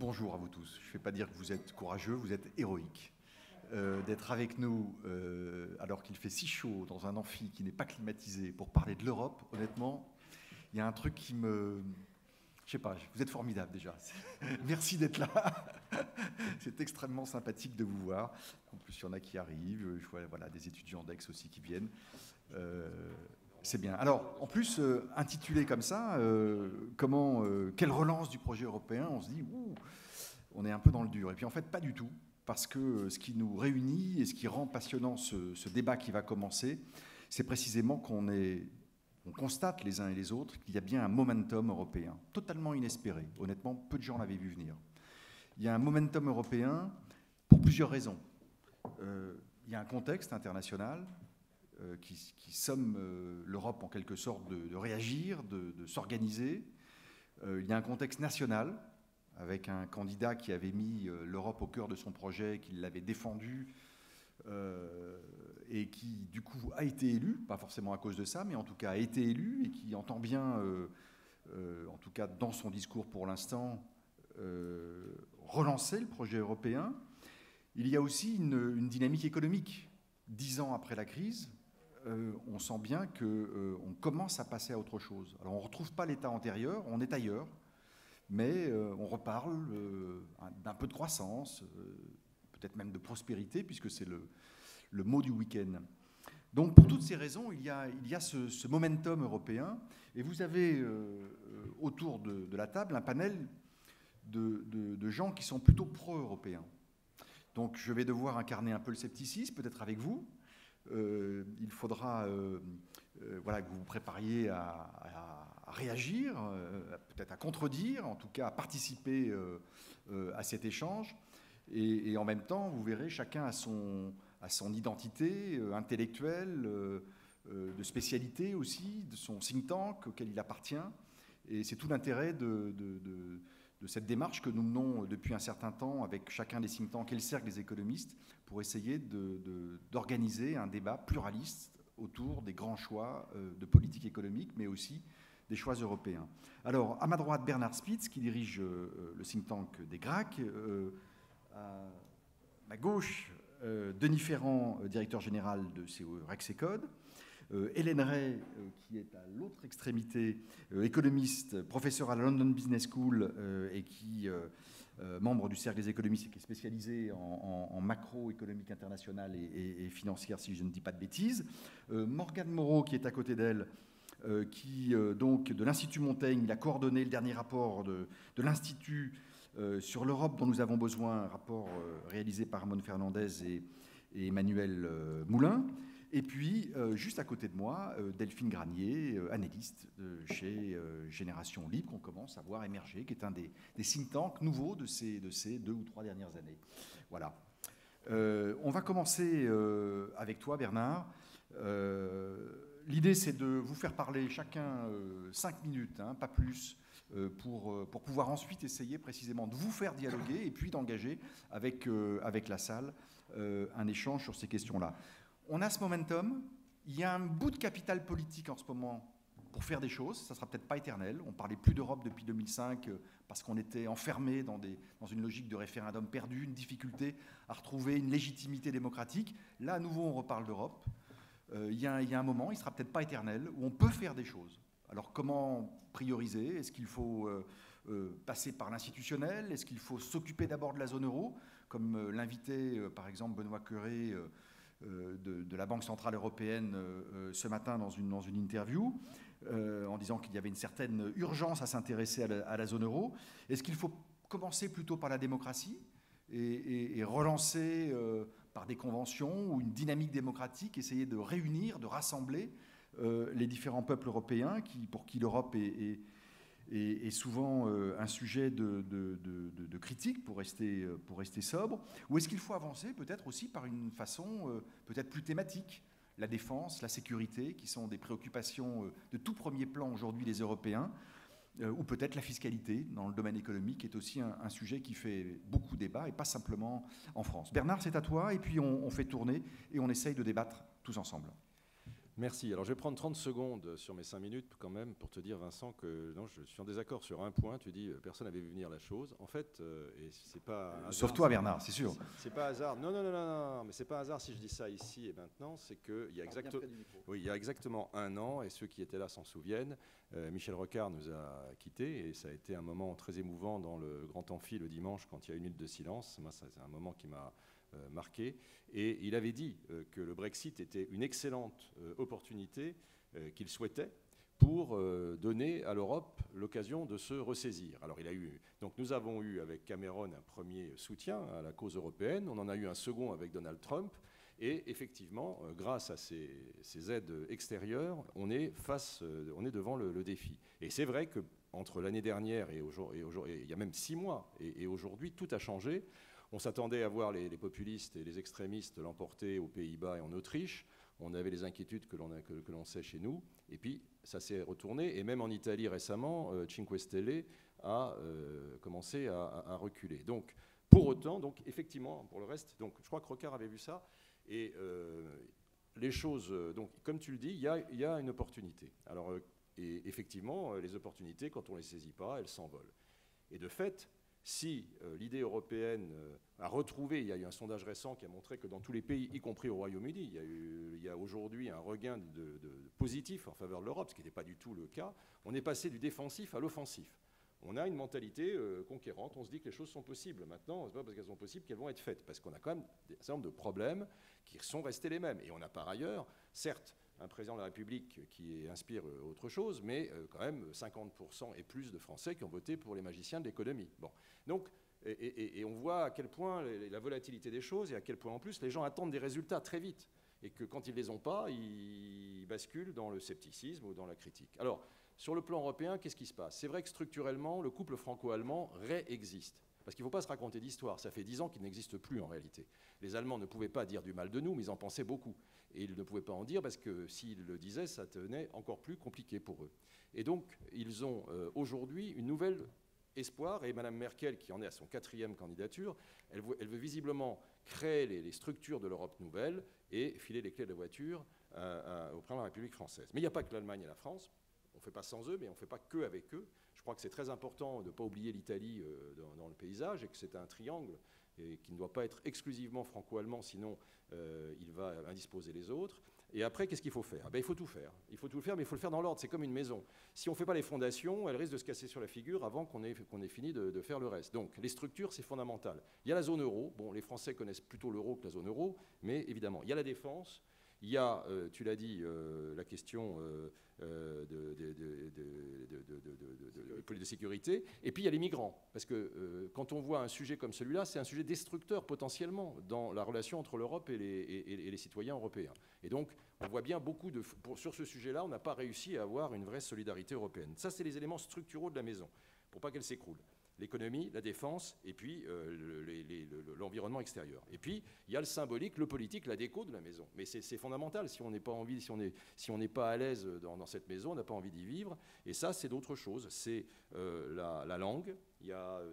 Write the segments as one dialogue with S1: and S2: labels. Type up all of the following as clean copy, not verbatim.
S1: Bonjour à vous tous. Je ne vais pas dire que vous êtes courageux, vous êtes héroïques. D'être avec nous alors qu'il fait si chaud dans un amphi qui n'est pas climatisé pour parler de l'Europe, honnêtement, il y a un truc qui me... Je sais pas, vous êtes formidables déjà. Merci d'être là. C'est extrêmement sympathique de vous voir. En plus, il y en a qui arrivent. Je vois voilà, des étudiants d'Aix aussi qui viennent. C'est bien. Alors, en plus, intitulé comme ça, quelle relance du projet européen, on se dit, ouh, on est un peu dans le dur. Et puis en fait, pas du tout, parce que ce qui nous réunit et ce qui rend passionnant ce débat qui va commencer, c'est précisément qu'on constate les uns et les autres qu'il y a bien un momentum européen, totalement inespéré. Honnêtement, peu de gens l'avaient vu venir. Il y a un momentum européen pour plusieurs raisons. Il y a un contexte international qui somme l'Europe en quelque sorte de réagir, de s'organiser. Il y a un contexte national, avec un candidat qui avait mis l'Europe au cœur de son projet, qui l'avait défendu, et qui, du coup, a été élu, pas forcément à cause de ça, mais en tout cas a été élu, et qui entend bien, en tout cas dans son discours pour l'instant, relancer le projet européen. Il y a aussi une dynamique économique. 10 ans après la crise, on sent bien qu'on commence à passer à autre chose. Alors on ne retrouve pas l'état antérieur, on est ailleurs, mais on reparle d'un peu de croissance, peut-être même de prospérité, puisque c'est le mot du week-end. Donc pour toutes ces raisons, il y a ce momentum européen, et vous avez autour de la table un panel de gens qui sont plutôt pro-européens. Donc je vais devoir incarner un peu le scepticisme, peut-être avec vous. Il faudra voilà, que vous vous prépariez à réagir, peut-être à contredire, en tout cas à participer à cet échange. Et en même temps, vous verrez, chacun a son identité intellectuelle, de spécialité aussi, de son think tank auquel il appartient. Et c'est tout l'intérêt de cette démarche que nous menons depuis un certain temps avec chacun des think tanks et le cercle des économistes pour essayer d'organiser un débat pluraliste autour des grands choix de politique économique, mais aussi des choix européens. Alors, à ma droite, Bernard Spitz, qui dirige le think tank des GRAC. À ma gauche, Denis Ferrand, directeur général de Rexecode. Hélène Ray, qui est à l'autre extrémité, économiste, professeur à la London Business School et qui membre du cercle des économistes et qui est spécialisé en macroéconomique internationale et financière, si je ne dis pas de bêtises. Morgane Moreau, qui est à côté d'elle, qui, donc, de l'Institut Montaigne, il a coordonné le dernier rapport de l'Institut sur l'Europe dont nous avons besoin, un rapport réalisé par Ramon Fernandez et Emmanuel Moulin. Et puis, juste à côté de moi, Delphine Granier, analyste chez Génération Libre, qu'on commence à voir émerger, qui est un des think tanks nouveaux de ces 2 ou 3 dernières années. Voilà. On va commencer avec toi, Bernard. L'idée, c'est de vous faire parler chacun 5 minutes, hein, pas plus, pour pouvoir ensuite essayer précisément de vous faire dialoguer et puis d'engager avec la salle un échange sur ces questions-là. On a ce momentum, il y a un bout de capital politique en ce moment pour faire des choses, ça ne sera peut-être pas éternel. On ne parlait plus d'Europe depuis 2005 parce qu'on était enfermé dans une logique de référendum perdu, une difficulté à retrouver une légitimité démocratique. Là, à nouveau, on reparle d'Europe. Il y a un moment, il ne sera peut-être pas éternel, où on peut faire des choses. Alors comment prioriser? Est-ce qu'il faut passer par l'institutionnel? Est-ce qu'il faut s'occuper d'abord de la zone euro, comme l'invitait par exemple Benoît Cœuré de la Banque Centrale Européenne ce matin dans une interview, en disant qu'il y avait une certaine urgence à s'intéresser à la zone euro. Est-ce qu'il faut commencer plutôt par la démocratie et relancer par des conventions ou une dynamique démocratique, essayer de réunir, de rassembler les différents peuples européens pour qui l'Europe est souvent un sujet de critique pour rester sobre? Ou est-ce qu'il faut avancer peut-être aussi par une façon peut-être plus thématique? La défense, la sécurité, qui sont des préoccupations de tout premier plan aujourd'hui des Européens, ou peut-être la fiscalité dans le domaine économique, qui est aussi un sujet qui fait beaucoup débat, et pas simplement en France. Bernard, c'est à toi, et puis on fait tourner, et on essaye de débattre tous ensemble.
S2: Merci. Alors, je vais prendre 30 secondes sur mes 5 minutes quand même pour te dire, Vincent, que non, je suis en désaccord sur un point. Tu dis, personne n'avait vu venir la chose. En fait, et c'est pas un
S1: Sauf
S2: hasard,
S1: toi, Bernard, c'est sûr.
S2: C'est pas hasard. Non, non, non, non, non, mais c'est pas hasard si je dis ça ici et maintenant. C'est qu'il y a il y a exactement un an, et ceux qui étaient là s'en souviennent, Michel Rocard nous a quittés, et ça a été un moment très émouvant dans le Grand Amphi le dimanche quand il y a une minute de silence. Moi, c'est un moment qui m'a marqué. Et il avait dit que le Brexit était une excellente opportunité qu'il souhaitait pour donner à l'Europe l'occasion de se ressaisir. Alors donc nous avons eu avec Cameron un premier soutien à la cause européenne, on en a eu un second avec Donald Trump, et effectivement, grâce à ces aides extérieures, on est devant le défi. Et c'est vrai qu'entre l'année dernière et aujourd'hui, il y a même 6 mois, et aujourd'hui, tout a changé. On s'attendait à voir les populistes et les extrémistes l'emporter aux Pays-Bas et en Autriche. On avait les inquiétudes que l'on sait chez nous. Et puis, ça s'est retourné. Et même en Italie récemment, Cinque Stelle a commencé à reculer. Donc, pour autant, effectivement, pour le reste, je crois que Rocard avait vu ça. Et les choses, comme tu le dis, il y a une opportunité. Alors, et effectivement, les opportunités, quand on ne les saisit pas, elles s'envolent. Et de fait, si l'idée européenne a retrouvé, il y a eu un sondage récent qui a montré que dans tous les pays, y compris au Royaume-Uni, il y a aujourd'hui un regain de positif en faveur de l'Europe, ce qui n'était pas du tout le cas. On est passé du défensif à l'offensif. On a une mentalité conquérante, on se dit que les choses sont possibles. Maintenant, ce n'est pas parce qu'elles sont possibles qu'elles vont être faites, parce qu'on a quand même un certain nombre de problèmes qui sont restés les mêmes. Et on a par ailleurs, certes, un président de la République qui inspire autre chose, mais quand même 50% et plus de Français qui ont voté pour les magiciens de l'économie. Bon. Donc, et on voit à quel point la volatilité des choses et à quel point en plus les gens attendent des résultats très vite. Et que quand ils ne les ont pas, ils basculent dans le scepticisme ou dans la critique. Alors, sur le plan européen, qu'est-ce qui se passe? C'est vrai que structurellement, le couple franco-allemand réexiste. Parce qu'il ne faut pas se raconter d'histoire. Ça fait 10 ans qu'il n'existe plus en réalité. Les Allemands ne pouvaient pas dire du mal de nous, mais ils en pensaient beaucoup. Et ils ne pouvaient pas en dire parce que s'ils le disaient, ça devenait encore plus compliqué pour eux. Et donc, ils ont aujourd'hui une nouvelle espoir. Et Mme Merkel, qui en est à son 4e candidature, elle veut visiblement créer les structures de l'Europe nouvelle et filer les clés de la voiture au président de la République française. Mais il n'y a pas que l'Allemagne et la France. On ne fait pas sans eux, mais on ne fait pas que avec eux. Je crois que c'est très important de ne pas oublier l'Italie dans le paysage et que c'est un triangle et qui ne doit pas être exclusivement franco-allemand, sinon il va indisposer les autres. Et après, qu'est-ce qu'il faut faire? Il faut tout faire. Il faut tout faire, mais il faut le faire dans l'ordre. C'est comme une maison. Si on ne fait pas les fondations, elle risque de se casser sur la figure avant qu'on ait fini de faire le reste. Donc, les structures, c'est fondamental. Il y a la zone euro. Bon, les Français connaissent plutôt l'euro que la zone euro, mais évidemment, il y a la défense. Il y a, tu l'as dit, la question de sécurité. Et puis, il y a les migrants. Parce que quand on voit un sujet comme celui-là, c'est un sujet destructeur potentiellement dans la relation entre l'Europe et les citoyens européens. Et donc, on voit bien sur ce sujet-là, on n'a pas réussi à avoir une vraie solidarité européenne. Ça, c'est les éléments structuraux de la maison, pour pas qu'elle s'écroule. L'économie, la défense et puis l'environnement extérieur. Et puis, il y a le symbolique, le politique, la déco de la maison. Mais c'est fondamental. Si on n'est pas si on n'est pas à l'aise dans cette maison, on n'a pas envie d'y vivre. Et ça, c'est d'autres choses. C'est la langue,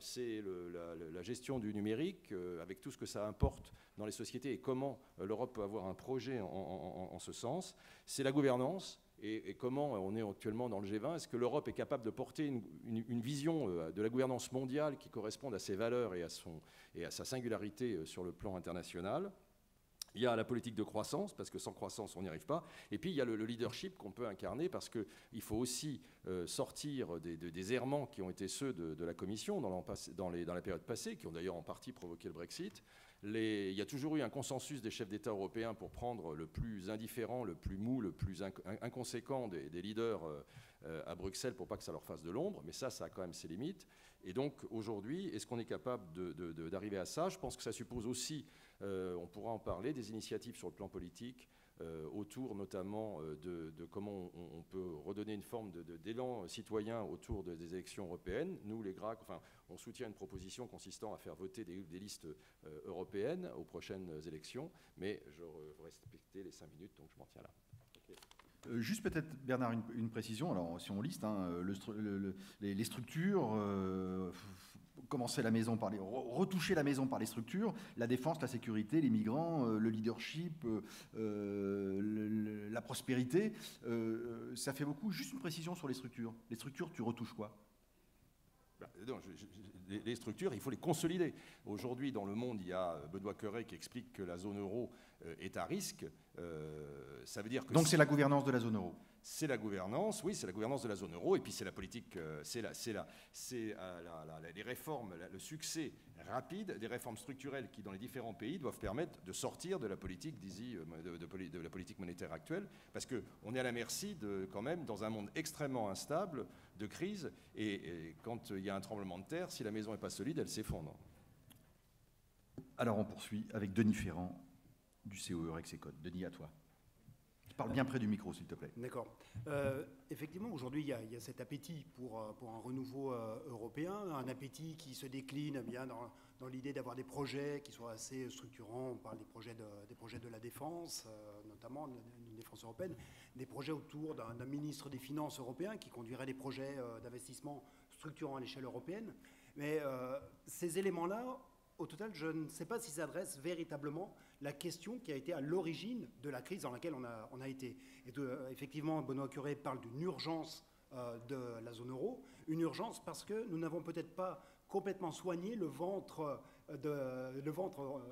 S2: c'est la gestion du numérique, avec tout ce que ça importe dans les sociétés et comment l'Europe peut avoir un projet en ce sens. C'est la gouvernance. Et comment on est actuellement dans le G20? Est-ce que l'Europe est capable de porter une vision de la gouvernance mondiale qui corresponde à ses valeurs et à sa singularité sur le plan international? Il y a la politique de croissance, parce que sans croissance, on n'y arrive pas. Et puis, il y a le leadership qu'on peut incarner, parce qu'il faut aussi sortir des errements qui ont été ceux de la Commission dans la période passée, qui ont d'ailleurs en partie provoqué le Brexit. Il y a toujours eu un consensus des chefs d'État européens pour prendre le plus indifférent, le plus mou, le plus inconséquent des leaders à Bruxelles pour pas que ça leur fasse de l'ombre. Mais ça a quand même ses limites. Et donc, aujourd'hui, est-ce qu'on est capable d'arriver à ça? Je pense que ça suppose aussi, on pourra en parler, des initiatives sur le plan politique, autour notamment de comment on peut redonner une forme d'élan citoyen autour des élections européennes. Nous, les GRAC, on soutient une proposition consistant à faire voter des listes européennes aux prochaines élections, mais je veux respecter les 5 minutes, donc je m'en tiens là. Okay.
S1: Juste peut-être, Bernard, une précision. Alors, si on liste les structures, commencer la maison par retoucher la maison par les structures, la défense, la sécurité, les migrants, le leadership, la prospérité, ça fait beaucoup. Juste une précision sur les structures. Les structures, tu retouches quoi?
S2: Non, les structures, il faut les consolider. Aujourd'hui, dans le monde, il y a Benoît Cœuré qui explique que la zone euro est à risque. Ça veut dire que...
S1: Donc c'est la gouvernance de la zone euro.
S2: C'est la gouvernance, oui, c'est la gouvernance de la zone euro, et puis c'est la politique, les réformes, le succès rapide des réformes structurelles qui, dans les différents pays, doivent permettre de sortir de la politique, de la politique monétaire actuelle, parce qu'on est à la merci, quand même, dans un monde extrêmement instable, de crise, et quand il y a un tremblement de terre, si la maison n'est pas solide, elle s'effondre.
S1: Alors on poursuit avec Denis Ferrand du COE Rexecode. Denis, à toi. Parle bien près du micro, s'il te plaît.
S3: D'accord. Effectivement, aujourd'hui, il y a cet appétit pour un renouveau européen, un appétit qui se décline bien dans l'idée d'avoir des projets qui soient assez structurants. On parle des projets de la défense, notamment d'une défense européenne, des projets autour d'un ministre des Finances européen qui conduirait des projets d'investissement structurants à l'échelle européenne. Mais ces éléments-là, au total, je ne sais pas s'ils s'adressent véritablement la question qui a été à l'origine de la crise dans laquelle on a été. Et effectivement, Benoît Cœuré parle d'une urgence de la zone euro, une urgence parce que nous n'avons peut-être pas complètement soigné le ventre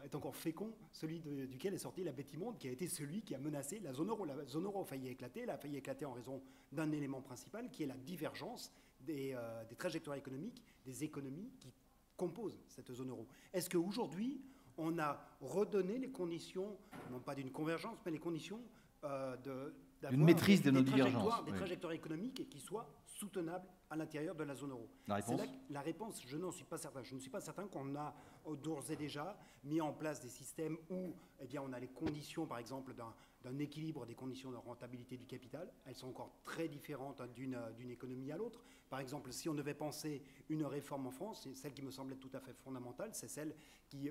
S3: est encore fécond, celui duquel est sorti la bête immonde, qui a été celui qui a menacé la zone euro. La zone euro a failli éclater, elle a failli éclater en raison d'un élément principal, qui est la divergence des trajectoires économiques, des économies qui composent cette zone euro. Est-ce qu'aujourd'hui, on a redonné les conditions, non pas d'une convergence, mais les conditions
S1: d'une maîtrise de nos divergences.
S3: Des trajectoires économiques qui soient soutenables à l'intérieur de la zone euro.
S1: La
S3: réponse, je n'en suis pas certain. Je ne suis pas certain qu'on a d'ores et déjà mis en place des systèmes où on a les conditions, par exemple, d'un équilibre des conditions de rentabilité du capital. Elles sont encore très différentes d'une économie à l'autre. Par exemple, si on devait penser une réforme en France, c'est celle qui me semblait tout à fait fondamentale, c'est celle qui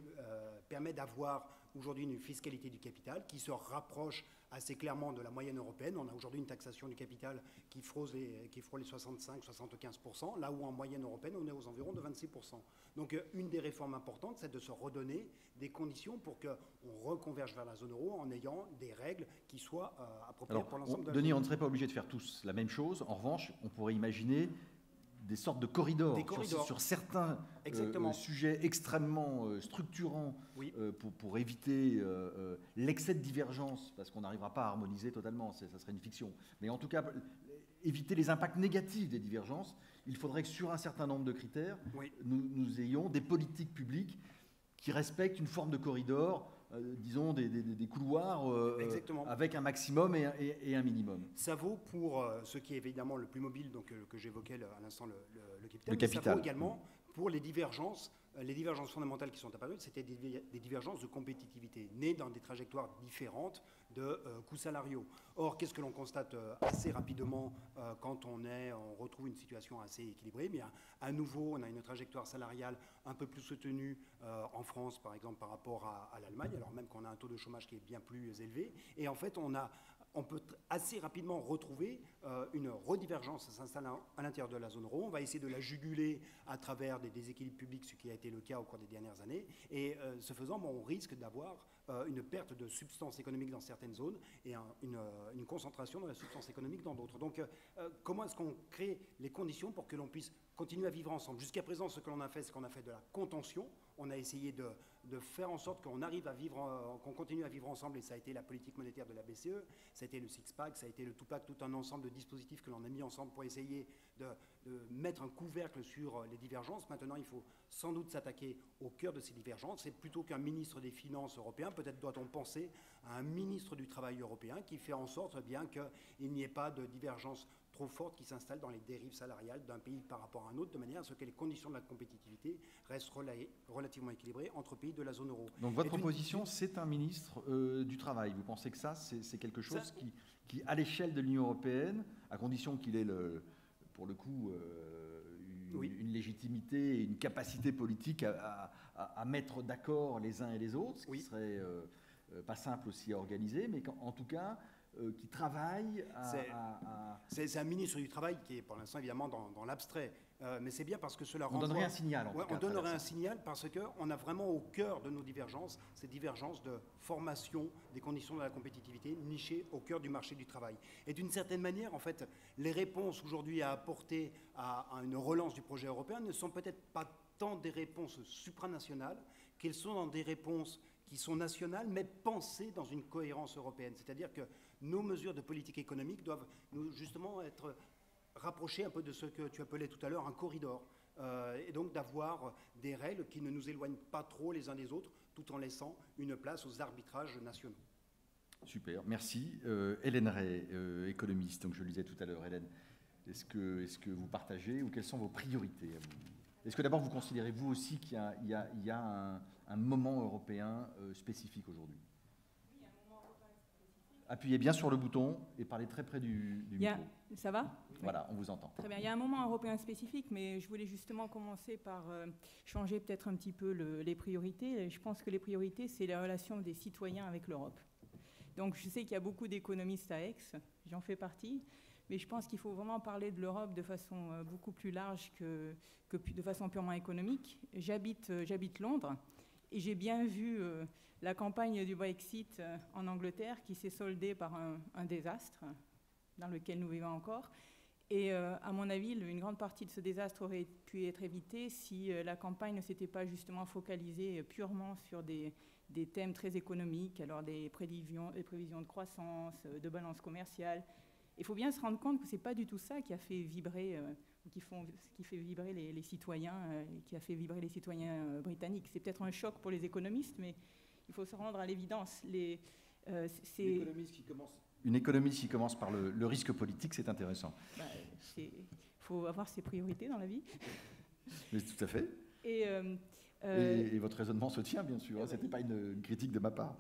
S3: permet d'avoir aujourd'hui une fiscalité du capital qui se rapproche assez clairement de la moyenne européenne. On a aujourd'hui une taxation du capital qui frôle les 65-75%, là où en moyenne européenne, on est aux environs de 26%. Donc une des réformes importantes, c'est de se redonner des conditions pour qu'on reconverge vers la zone euro en ayant des règles qui soient appropriées pour l'ensemble de la zone.
S1: Denis, on ne serait pas obligé de faire tous la même chose. En revanche, on pourrait imaginer des sortes de corridors, sur certains sujets extrêmement structurants, oui, pour éviter l'excès de divergence, parce qu'on n'arrivera pas à harmoniser totalement, ça serait une fiction. Mais en tout cas, éviter les impacts négatifs des divergences, il faudrait que sur un certain nombre de critères, oui, nous ayons des politiques publiques qui respectent une forme de corridor, disons des couloirs avec un maximum et un minimum.
S3: Ça vaut pour ce qui est évidemment le plus mobile, donc, que j'évoquais à l'instant, le capital. Ça vaut également pour les divergences fondamentales qui sont apparues. C'était des divergences de compétitivité, nées dans des trajectoires différentes de coûts salariaux. Or, qu'est-ce que l'on constate assez rapidement quand on retrouve une situation assez équilibrée? Bien, à nouveau, on a une trajectoire salariale un peu plus soutenue en France, par exemple, par rapport à l'Allemagne, alors même qu'on a un taux de chômage qui est bien plus élevé. Et en fait, on peut assez rapidement retrouver une redivergence s'installe à l'intérieur de la zone euro. On va essayer de la juguler à travers des déséquilibres publics, ce qui a été le cas au cours des dernières années. Et ce faisant, on risque d'avoir une perte de substance économique dans certaines zones et une concentration de la substance économique dans d'autres. Donc, comment est-ce qu'on crée les conditions pour que l'on puisse continuer à vivre ensemble? Jusqu'à présent, ce que l'on a fait, c'est qu'on a fait de la contention. On a essayé de faire en sorte qu'on arrive à vivre, qu'on continue à vivre ensemble, et ça a été la politique monétaire de la BCE, ça a été le six-pack, ça a été le two-pack, tout un ensemble de dispositifs que l'on a mis ensemble pour essayer de mettre un couvercle sur les divergences. Maintenant, il faut sans doute s'attaquer au cœur de ces divergences, et plutôt qu'un ministre des Finances européen, peut-être doit-on penser à un ministre du Travail européen qui fait en sorte bien qu'il n'y ait pas de divergence trop forte qui s'installe dans les dérives salariales d'un pays par rapport à un autre, de manière à ce que les conditions de la compétitivité restent relativement équilibrées entre pays de la zone euro.
S1: Donc votre proposition, c'est un ministre du Travail. Vous pensez que ça, c'est quelque chose qui, à l'échelle de l'Union européenne, à condition qu'il ait, pour le coup, une légitimité et une capacité politique à mettre d'accord les uns et les autres, ce qui serait pas simple aussi à organiser, mais en tout cas qui travaille
S3: C'est un ministre du Travail qui est pour l'instant évidemment dans l'abstrait, Mais c'est bien parce que cela
S1: renvoie... On donnerait un signal, en tout cas.
S3: On donnerait un signal parce qu'on a vraiment au cœur de nos divergences ces divergences de formation des conditions de la compétitivité nichées au cœur du marché du travail. Et d'une certaine manière, en fait, les réponses aujourd'hui à apporter à une relance du projet européen ne sont peut-être pas tant des réponses supranationales qu'elles sont dans des réponses qui sont nationales, mais pensées dans une cohérence européenne. C'est-à-dire que nos mesures de politique économique doivent justement être rapprochées un peu de ce que tu appelais tout à l'heure un corridor, et donc d'avoir des règles qui ne nous éloignent pas trop les uns des autres, tout en laissant une place aux arbitrages nationaux.
S1: Super, merci. Hélène Ray, économiste, donc je le disais tout à l'heure, Hélène, est-ce que vous partagez ou quelles sont vos priorités à vous ? Est-ce que d'abord vous considérez vous aussi qu'il y a un moment européen spécifique aujourd'hui ?
S4: Oui, un moment européen spécifique.
S1: Appuyez bien sur le bouton et parlez très près du micro.
S4: Ça va ?
S1: Voilà, on vous entend.
S4: Très bien, il y a un moment européen spécifique, mais je voulais justement commencer par changer peut-être un petit peu les priorités. Je pense que les priorités, c'est la relation des citoyens avec l'Europe. Donc je sais qu'il y a beaucoup d'économistes à Aix, j'en fais partie, mais je pense qu'il faut vraiment parler de l'Europe de façon beaucoup plus large que de façon purement économique. J'habite Londres et j'ai bien vu la campagne du Brexit en Angleterre qui s'est soldée par un désastre dans lequel nous vivons encore. Et à mon avis, une grande partie de ce désastre aurait pu être évitée si la campagne ne s'était pas justement focalisée purement sur des thèmes très économiques, alors des prévisions de croissance, de balance commerciale. Il faut bien se rendre compte que ce n'est pas du tout ça qui a fait vibrer, qui fait vibrer les citoyens, qui a fait vibrer les citoyens britanniques. C'est peut-être un choc pour les économistes, mais il faut se rendre à l'évidence.
S1: Une économie qui commence par le risque politique, c'est intéressant.
S4: Il faut avoir ses priorités dans la vie.
S1: Mais tout à fait. Et votre raisonnement se tient, bien sûr. Ce n'était pas une critique de ma part.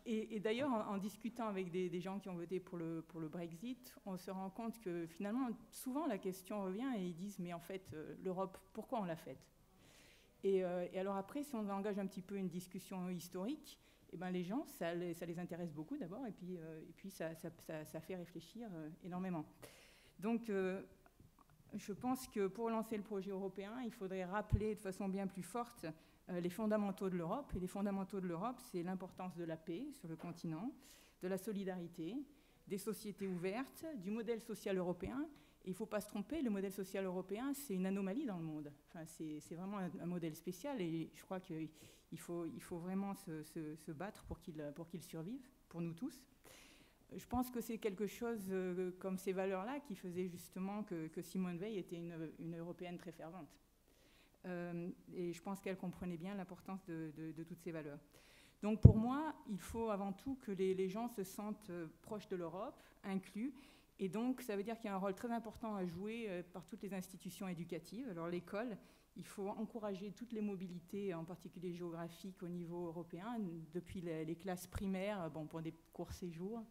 S4: Et d'ailleurs, en discutant avec des gens qui ont voté pour le Brexit, on se rend compte que finalement, souvent la question revient et ils disent « mais en fait, l'Europe, pourquoi on l'a faite ?» Et alors après, si on engage un petit peu une discussion historique, eh ben les gens, ça les intéresse beaucoup d'abord, et puis ça fait réfléchir énormément. Donc, je pense que pour lancer le projet européen, il faudrait rappeler de façon bien plus forte les fondamentaux de l'Europe. Et les fondamentaux de l'Europe, c'est l'importance de la paix sur le continent, de la solidarité, des sociétés ouvertes, du modèle social européen. Et il ne faut pas se tromper, le modèle social européen, c'est une anomalie dans le monde. Enfin, c'est vraiment un modèle spécial et je crois qu'il faut vraiment se battre pour qu'il survive, pour nous tous. Je pense que c'est quelque chose comme ces valeurs-là qui faisait justement que Simone Veil était une Européenne très fervente. Et je pense qu'elle comprenait bien l'importance de toutes ces valeurs. Donc pour moi, il faut avant tout que les gens se sentent proches de l'Europe, inclus. Et donc ça veut dire qu'il y a un rôle très important à jouer par toutes les institutions éducatives. Alors l'école, il faut encourager toutes les mobilités, en particulier géographiques, au niveau européen, depuis les classes primaires, pour des courts séjours.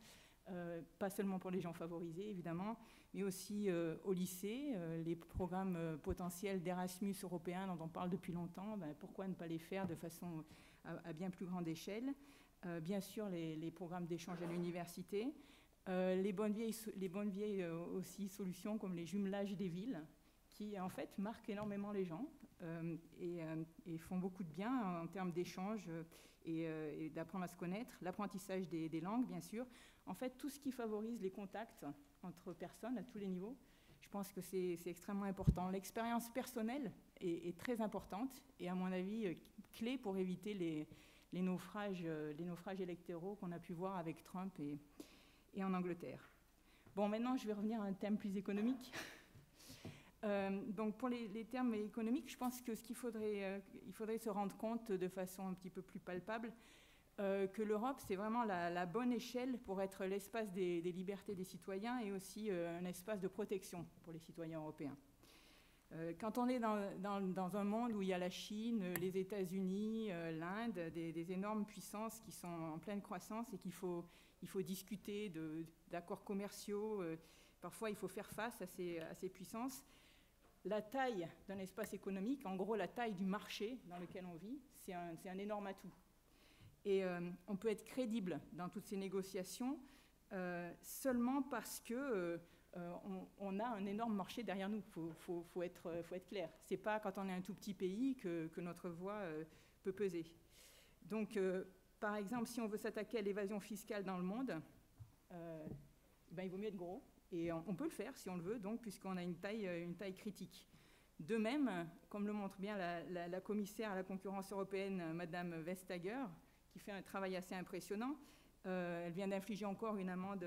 S4: Pas seulement pour les gens favorisés, évidemment, mais aussi au lycée, les programmes potentiels d'Erasmus européen dont on parle depuis longtemps, pourquoi ne pas les faire de façon à bien plus grande échelle. Bien sûr, les programmes d'échange à l'université, les bonnes vieilles aussi solutions comme les jumelages des villes, qui en fait marquent énormément les gens et font beaucoup de bien en termes d'échange et d'apprendre à se connaître, l'apprentissage des langues, bien sûr. En fait, tout ce qui favorise les contacts entre personnes à tous les niveaux, je pense que c'est extrêmement important. L'expérience personnelle est très importante et, à mon avis, clé pour éviter les naufrages électoraux qu'on a pu voir avec Trump et en Angleterre. Bon, maintenant, je vais revenir à un thème plus économique. Donc, pour les termes économiques, je pense que il faudrait se rendre compte de façon un petit peu plus palpable que l'Europe, c'est vraiment la bonne échelle pour être l'espace des libertés des citoyens et aussi un espace de protection pour les citoyens européens. Quand on est dans un monde où il y a la Chine, les États-Unis, l'Inde, des énormes puissances qui sont en pleine croissance et qu'il faut discuter d'accords commerciaux, parfois il faut faire face à ces puissances. La taille d'un espace économique, en gros la taille du marché dans lequel on vit, c'est un énorme atout. Et on peut être crédible dans toutes ces négociations seulement parce que on a un énorme marché derrière nous, faut être clair. Ce n'est pas quand on est un tout petit pays que notre voix peut peser. Donc, par exemple, si on veut s'attaquer à l'évasion fiscale dans le monde, il vaut mieux être gros. Et on peut le faire si on le veut, donc, puisqu'on a une taille critique. De même, comme le montre bien la commissaire à la concurrence européenne, Madame Vestager, qui fait un travail assez impressionnant, elle vient d'infliger encore une amende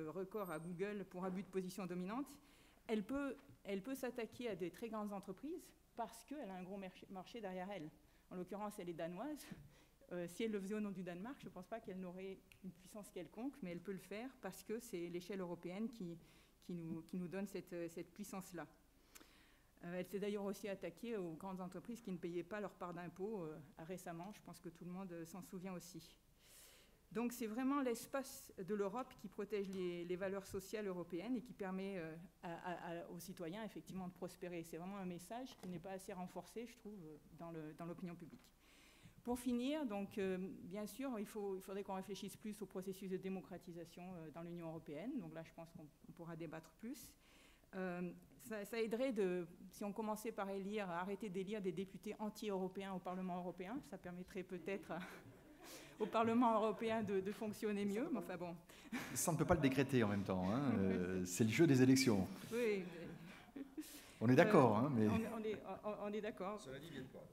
S4: record à Google pour abus de position dominante. Elle peut s'attaquer à des très grandes entreprises parce qu'elle a un gros marché derrière elle. En l'occurrence, elle est danoise. Si elle le faisait au nom du Danemark, je ne pense pas qu'elle n'aurait une puissance quelconque, mais elle peut le faire parce que c'est l'échelle européenne qui nous donne cette puissance-là. Elle s'est d'ailleurs aussi attaquée aux grandes entreprises qui ne payaient pas leur part d'impôt récemment. Je pense que tout le monde s'en souvient aussi. Donc c'est vraiment l'espace de l'Europe qui protège les valeurs sociales européennes et qui permet aux citoyens effectivement de prospérer. C'est vraiment un message qui n'est pas assez renforcé, je trouve, dans l'opinion publique. Pour finir, donc, bien sûr, il faudrait qu'on réfléchisse plus au processus de démocratisation dans l'Union européenne. Donc là, je pense qu'on pourra débattre plus. Ça aiderait, si on commençait par arrêter d'élire des députés anti-européens au Parlement européen. Ça permettrait peut-être au Parlement européen de fonctionner mieux. Mais enfin bon.
S1: Ça, on ne peut pas le décréter en même temps. Hein. C'est le jeu des élections.
S4: Oui.
S1: On est d'accord. Hein, mais...
S4: on est d'accord.
S2: Cela dit, viennent pas.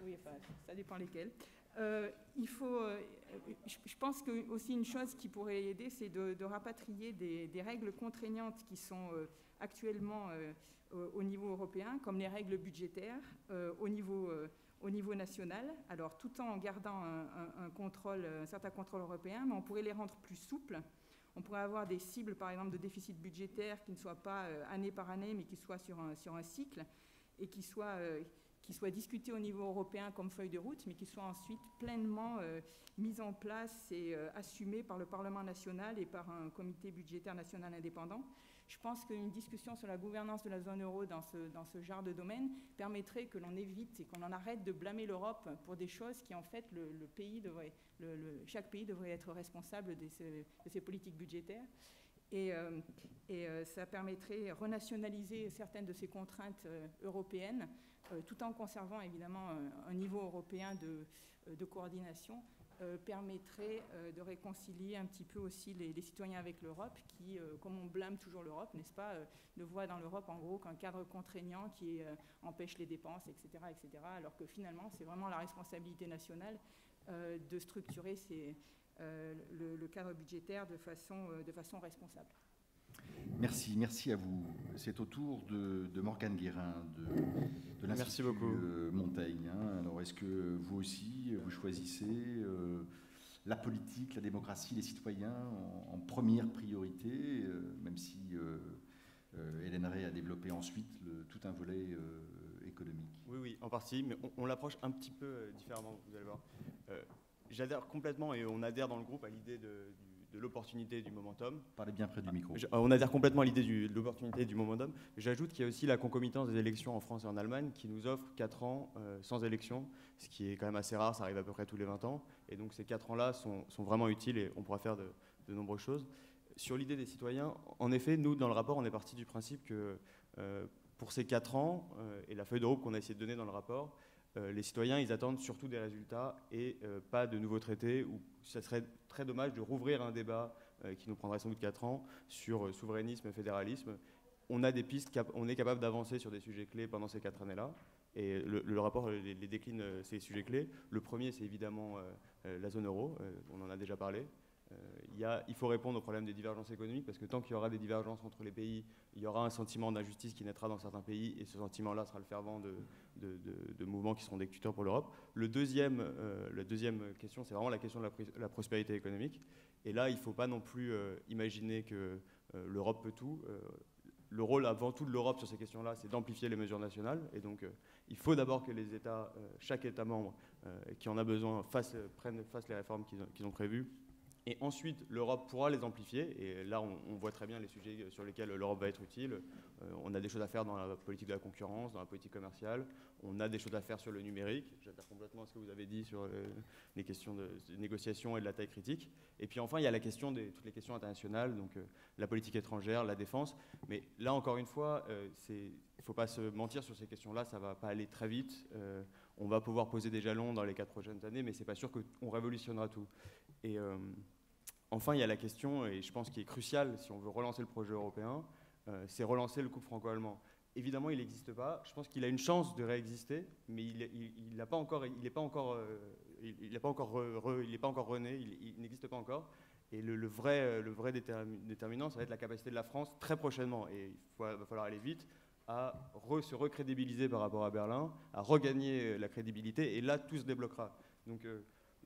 S4: Oui, enfin, ça dépend lesquels. Je pense que aussi une chose qui pourrait aider, c'est de rapatrier des règles contraignantes qui sont actuellement au niveau européen, comme les règles budgétaires au niveau national. Alors, tout en gardant un certain contrôle européen, mais on pourrait les rendre plus souples. On pourrait avoir des cibles, par exemple, de déficit budgétaire qui ne soient pas année par année, mais qui soient sur un cycle et qui soient discutées au niveau européen comme feuille de route, mais qui soient ensuite pleinement mises en place et assumées par le Parlement national et par un comité budgétaire national indépendant. Je pense qu'une discussion sur la gouvernance de la zone euro dans ce genre de domaine permettrait que l'on évite et qu'on en arrête de blâmer l'Europe pour des choses qui, en fait, chaque pays devrait être responsable de ses politiques budgétaires. Et ça permettrait de renationaliser certaines de ces contraintes européennes, tout en conservant évidemment un niveau européen de coordination, permettrait de réconcilier un petit peu aussi les citoyens avec l'Europe qui, comme on blâme toujours l'Europe, n'est-ce pas, ne voit dans l'Europe en gros qu'un cadre contraignant qui empêche les dépenses, etc., alors que finalement c'est vraiment la responsabilité nationale de structurer le cadre budgétaire de façon responsable.
S1: Merci à vous. C'est au tour de Morgane Guérin de l'Institut Montaigne. Hein. Alors, est-ce que vous aussi, vous choisissez la politique, la démocratie, les citoyens en première priorité, même si Hélène Rey a développé ensuite tout un volet économique?
S5: Oui, en partie, mais on l'approche un petit peu différemment, vous allez voir. J'adhère complètement, et on adhère dans le groupe à l'idée de l'opportunité du momentum.
S1: Parlez bien près du micro.
S5: On adhère complètement à l'idée de l'opportunité du momentum. J'ajoute qu'il y a aussi la concomitance des élections en France et en Allemagne qui nous offre 4 ans sans élection, ce qui est quand même assez rare, ça arrive à peu près tous les 20 ans. Et donc ces 4 ans-là sont vraiment utiles et on pourra faire de nombreuses choses. Sur l'idée des citoyens, en effet, nous, dans le rapport, on est parti du principe que pour ces 4 ans, et la feuille de route qu'on a essayé de donner dans le rapport, les citoyens, ils attendent surtout des résultats et pas de nouveaux traités, où ça serait très dommage de rouvrir un débat qui nous prendrait sans doute 4 ans sur souverainisme et fédéralisme. On a des pistes, on est capable d'avancer sur des sujets clés pendant ces 4 années-là. Et le rapport les décline ces sujets clés. Le premier, c'est évidemment la zone euro, on en a déjà parlé. Il faut répondre au problème des divergences économiques, parce que tant qu'il y aura des divergences entre les pays, il y aura un sentiment d'injustice qui naîtra dans certains pays, et ce sentiment-là sera le fervent de mouvements qui seront destructeurs pour l'Europe. La deuxième question, c'est vraiment la question de la prospérité économique. Et là, il ne faut pas non plus imaginer que l'Europe peut tout. Le rôle avant tout de l'Europe sur ces questions-là, c'est d'amplifier les mesures nationales. Et donc, il faut d'abord que les États, chaque État membre qui en a besoin, fasse les réformes qu'ils ont prévues. Et ensuite, l'Europe pourra les amplifier. Et là, on voit très bien les sujets sur lesquels l'Europe va être utile. On a des choses à faire dans la politique de la concurrence, dans la politique commerciale. On a des choses à faire sur le numérique. J'adhère complètement à ce que vous avez dit sur les questions de négociation et de la taille critique. Et puis enfin, il y a toutes les questions internationales, donc la politique étrangère, la défense. Mais là, encore une fois, il ne faut pas se mentir sur ces questions-là. Ça ne va pas aller très vite. On va pouvoir poser des jalons dans les 4 prochaines années, mais ce n'est pas sûr qu'on révolutionnera tout. Et enfin, il y a la question, et je pense qui est cruciale si on veut relancer le projet européen, c'est relancer le couple franco-allemand. Évidemment, il n'existe pas. Je pense qu'il a une chance de réexister, mais il n'est pas encore rené, il n'existe pas encore. Et le vrai déterminant, ça va être la capacité de la France très prochainement. Et va falloir aller vite à se recrédibiliser par rapport à Berlin, à regagner la crédibilité, et là, tout se débloquera. Donc,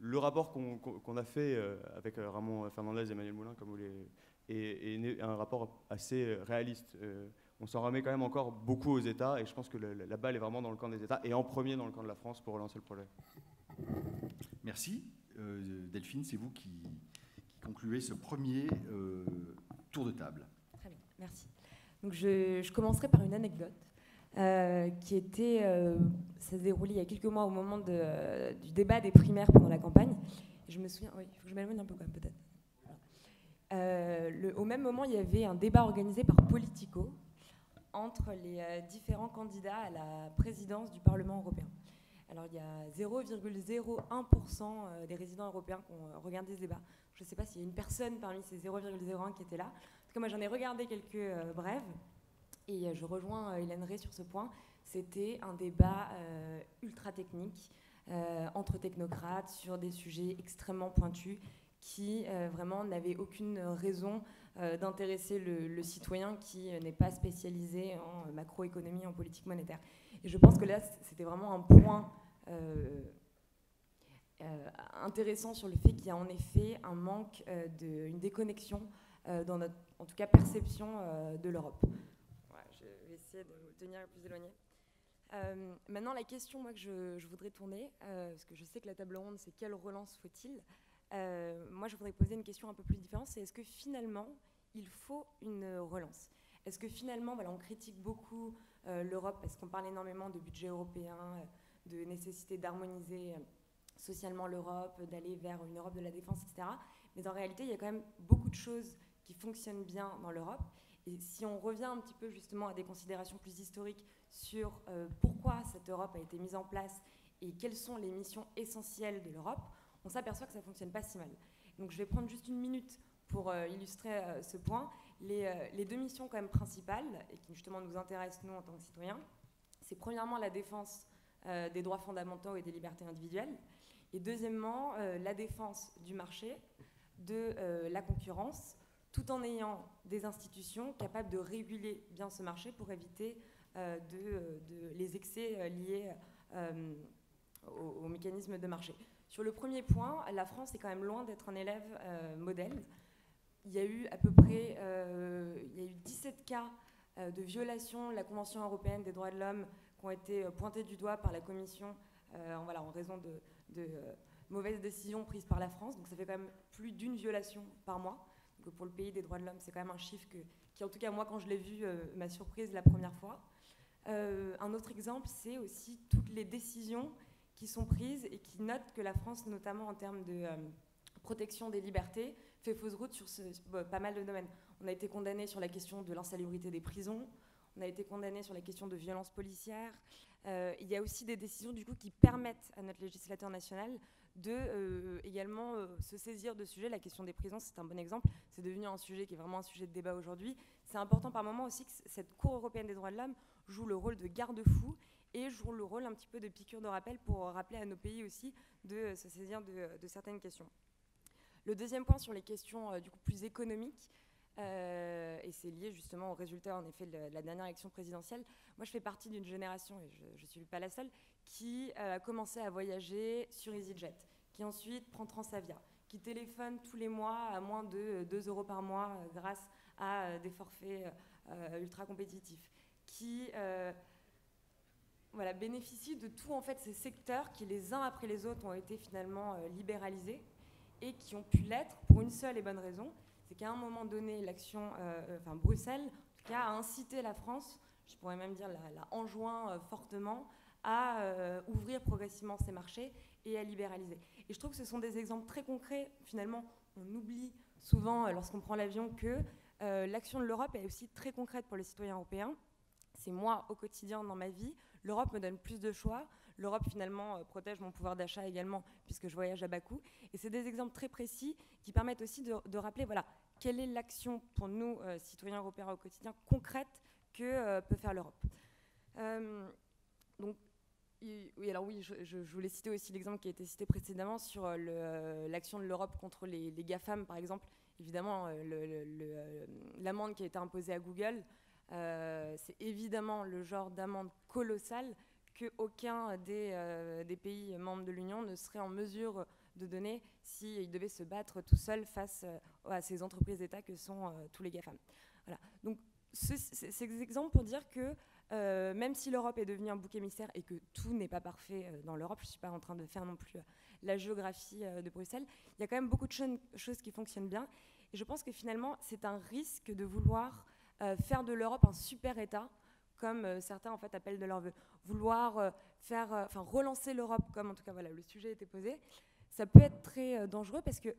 S5: le rapport qu'on a fait avec Ramon Fernandez et Emmanuel Moulin, comme vous voulez, est un rapport assez réaliste. On s'en remet quand même encore beaucoup aux États, et je pense que la balle est vraiment dans le camp des États, et en premier dans le camp de la France pour relancer le projet.
S1: Merci. Delphine, c'est vous qui concluez ce premier tour de table.
S6: Très bien, merci. Donc je commencerai par une anecdote qui était, ça se déroulait il y a quelques mois au moment du débat des primaires pendant la campagne. Et je me souviens, oui, il faut que je m'éloigne un peu quand même peut-être. Au même moment, il y avait un débat organisé par Politico entre les différents candidats à la présidence du Parlement européen. Alors il y a 0,01% des résidents européens qui ont regardé ce débat. Je ne sais pas s'il y a une personne parmi ces 0,01 qui était là. En tout cas, moi j'en ai regardé quelques brèves. Et je rejoins Hélène Rey sur ce point. C'était un débat ultra technique entre technocrates sur des sujets extrêmement pointus qui vraiment n'avaient aucune raison d'intéresser le citoyen qui n'est pas spécialisé en macroéconomie, en politique monétaire. Et je pense que là, c'était vraiment un point intéressant sur le fait qu'il y a en effet un manque, une déconnexion dans notre, en tout cas, perception de l'Europe. Je vais essayer de me tenir plus éloigné. Maintenant, la question moi, que je voudrais tourner, parce que je sais que la table ronde, c'est quelle relance faut-il ? Moi, je voudrais poser une question un peu plus différente, c'est est-ce que finalement, il faut une relance ? Est-ce que finalement, voilà, on critique beaucoup l'Europe parce qu'on parle énormément de budget européen, de nécessité d'harmoniser socialement l'Europe, d'aller vers une Europe de la défense, etc. Mais en réalité, il y a quand même beaucoup de choses qui fonctionnent bien dans l'Europe. Et si on revient un petit peu justement à des considérations plus historiques sur pourquoi cette Europe a été mise en place et quelles sont les missions essentielles de l'Europe, on s'aperçoit que ça ne fonctionne pas si mal. Donc je vais prendre juste une minute pour illustrer ce point. Les deux missions quand même principales, et qui justement nous intéressent nous en tant que citoyens, c'est premièrement la défense des droits fondamentaux et des libertés individuelles, et deuxièmement la défense du marché, de la concurrence, tout en ayant des institutions capables de réguler bien ce marché pour éviter les excès liés aux mécanismes de marché. Sur le premier point, la France est quand même loin d'être un élève modèle. Il y a eu à peu près 17 cas de violation de la Convention européenne des droits de l'homme qui ont été pointés du doigt par la Commission en raison de mauvaises décisions prises par la France. Donc ça fait quand même plus d'une violation par mois. Donc pour le pays des droits de l'homme, c'est quand même un chiffre qui, en tout cas moi, quand je l'ai vu, m'a surprise la première fois. Un autre exemple, c'est aussi toutes les décisions qui sont prises et qui notent que la France, notamment en termes de protection des libertés, fait fausse route sur pas mal de domaines. On a été condamné sur la question de l'insalubrité des prisons, on a été condamné sur la question de violences policières. Il y a aussi des décisions du coup, qui permettent à notre législateur national de également se saisir de sujets. La question des prisons, c'est un bon exemple. C'est devenu un sujet qui est vraiment un sujet de débat aujourd'hui. C'est important par moment aussi que cette Cour européenne des droits de l'homme joue le rôle de garde-fou et joue le rôle un petit peu de piqûre de rappel pour rappeler à nos pays aussi de se saisir de certaines questions. Le deuxième point sur les questions du coup, plus économiques, et c'est lié justement aux résultats en effet de la dernière élection présidentielle. Moi, je fais partie d'une génération, et je ne suis pas la seule, qui a commencé à voyager sur EasyJet, qui ensuite prend Transavia, qui téléphone tous les mois à moins de 2 € par mois grâce à des forfaits ultra compétitifs, qui bénéficie de tous en fait, ces secteurs qui, les uns après les autres, ont été finalement libéralisés et qui ont pu l'être pour une seule et bonne raison, c'est qu'à un moment donné, l'action, Bruxelles, en tout cas, a incité la France, je pourrais même dire la enjoint fortement, à ouvrir progressivement ses marchés et à libéraliser. Et je trouve que ce sont des exemples très concrets. Finalement, on oublie souvent, lorsqu'on prend l'avion, que l'action de l'Europe est aussi très concrète pour les citoyens européens. C'est moi, au quotidien, dans ma vie. L'Europe me donne plus de choix. L'Europe, finalement, protège mon pouvoir d'achat également, puisque je voyage à bas coût. Et c'est des exemples très précis qui permettent aussi de rappeler, voilà, quelle est l'action pour nous, citoyens européens au quotidien, concrète que peut faire l'Europe. Donc, oui, alors oui, je voulais citer aussi l'exemple qui a été cité précédemment sur l'action de l'Europe contre les GAFAM, par exemple. Évidemment, l'amende qui a été imposée à Google, c'est évidemment le genre d'amende colossale qu'aucun des pays membres de l'Union ne serait en mesure de donner s'il devait se battre tout seul face à ces entreprises d'État que sont tous les GAFAM. Voilà. Donc, c'est des exemples pour dire que même si l'Europe est devenue un bouc émissaire et que tout n'est pas parfait dans l'Europe, je ne suis pas en train de faire non plus la géographie de Bruxelles, il y a quand même beaucoup de choses qui fonctionnent bien. Et je pense que finalement, c'est un risque de vouloir faire de l'Europe un super État, comme certains en fait appellent de leur vœu. Vouloir relancer l'Europe, comme en tout cas voilà, le sujet était posé, ça peut être très dangereux parce que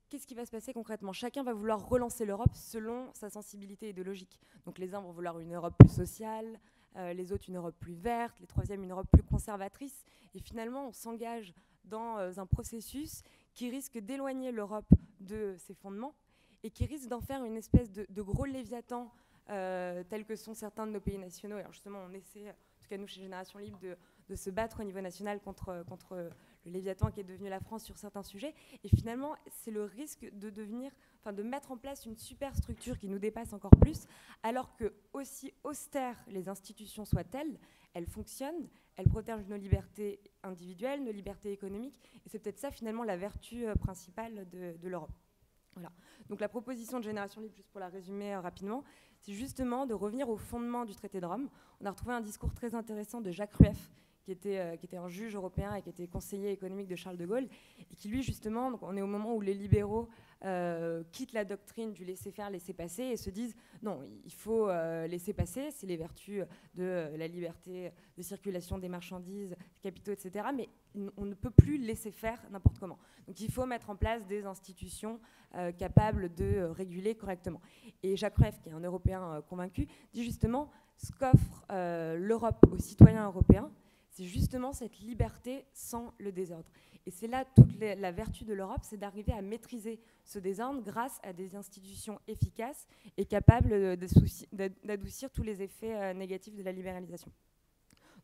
S6: qu'est-ce qui va se passer concrètement? Chacun va vouloir relancer l'Europe selon sa sensibilité idéologique. Donc les uns vont vouloir une Europe plus sociale, les autres une Europe plus verte, les troisièmes une Europe plus conservatrice. Et finalement, on s'engage dans un processus qui risque d'éloigner l'Europe de ses fondements et qui risque d'en faire une espèce de gros léviathan tels que sont certains de nos pays nationaux. Alors justement, on essaie, en tout cas nous chez Génération Libre, de se battre au niveau national contre le léviathan qui est devenu la France sur certains sujets. Et finalement, c'est le risque de mettre en place une super structure qui nous dépasse encore plus, alors que aussi austères les institutions soient-elles, elles fonctionnent, elles protègent nos libertés individuelles, nos libertés économiques. Et c'est peut-être ça finalement la vertu principale de l'Europe. Voilà. Donc la proposition de Génération Libre, juste pour la résumer rapidement, c'est justement de revenir au fondement du traité de Rome. On a retrouvé un discours très intéressant de Jacques Rueff, qui était un juge européen et qui était conseiller économique de Charles de Gaulle, et qui lui justement, donc on est au moment où les libéraux quittent la doctrine du laisser-faire, laisser-passer, et se disent non, il faut laisser passer, c'est les vertus de la liberté de circulation des marchandises, des capitaux, etc., mais on ne peut plus laisser faire n'importe comment. Donc il faut mettre en place des institutions capables de réguler correctement. Et Jacques Rueff, qui est un Européen convaincu, dit justement ce qu'offre l'Europe aux citoyens européens, c'est justement cette liberté sans le désordre. Et c'est là toute la vertu de l'Europe, c'est d'arriver à maîtriser ce désordre grâce à des institutions efficaces et capables d'adoucir tous les effets négatifs de la libéralisation.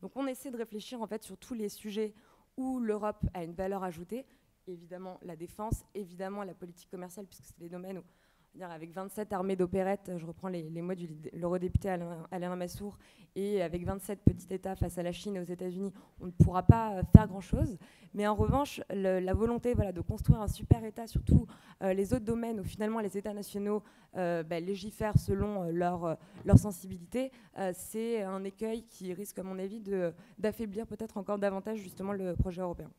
S6: Donc on essaie de réfléchir en fait sur tous les sujets où l'Europe a une valeur ajoutée, évidemment la défense, évidemment la politique commerciale, puisque c'est des domaines où, avec 27 armées d'opérettes, je reprends les mots de l'eurodéputé Alain Lamassoure, et avec 27 petits États face à la Chine et aux États-Unis, on ne pourra pas faire grand-chose. Mais en revanche, la volonté de construire un super État sur tous les autres domaines où finalement les États nationaux légifèrent selon leur sensibilité, c'est un écueil qui risque, à mon avis, d'affaiblir peut-être encore davantage justement le projet européen.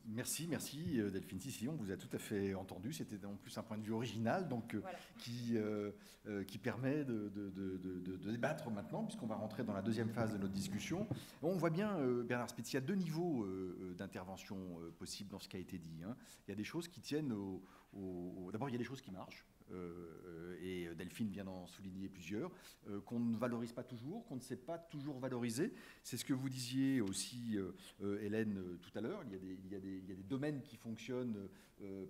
S1: Merci Delphine Sissi, on vous a tout à fait entendu. C'était en plus un point de vue original, donc voilà. qui permet de débattre maintenant, puisqu'on va rentrer dans la deuxième phase de notre discussion. On voit bien, Bernard Spitz, il y a deux niveaux d'intervention possibles dans ce qui a été dit. Il y a des choses qui tiennent D'abord, il y a des choses qui marchent. Et Delphine vient d'en souligner plusieurs, qu'on ne valorise pas toujours, qu'on ne sait pas toujours valoriser. C'est ce que vous disiez aussi, Hélène, tout à l'heure. Il y a des domaines qui fonctionnent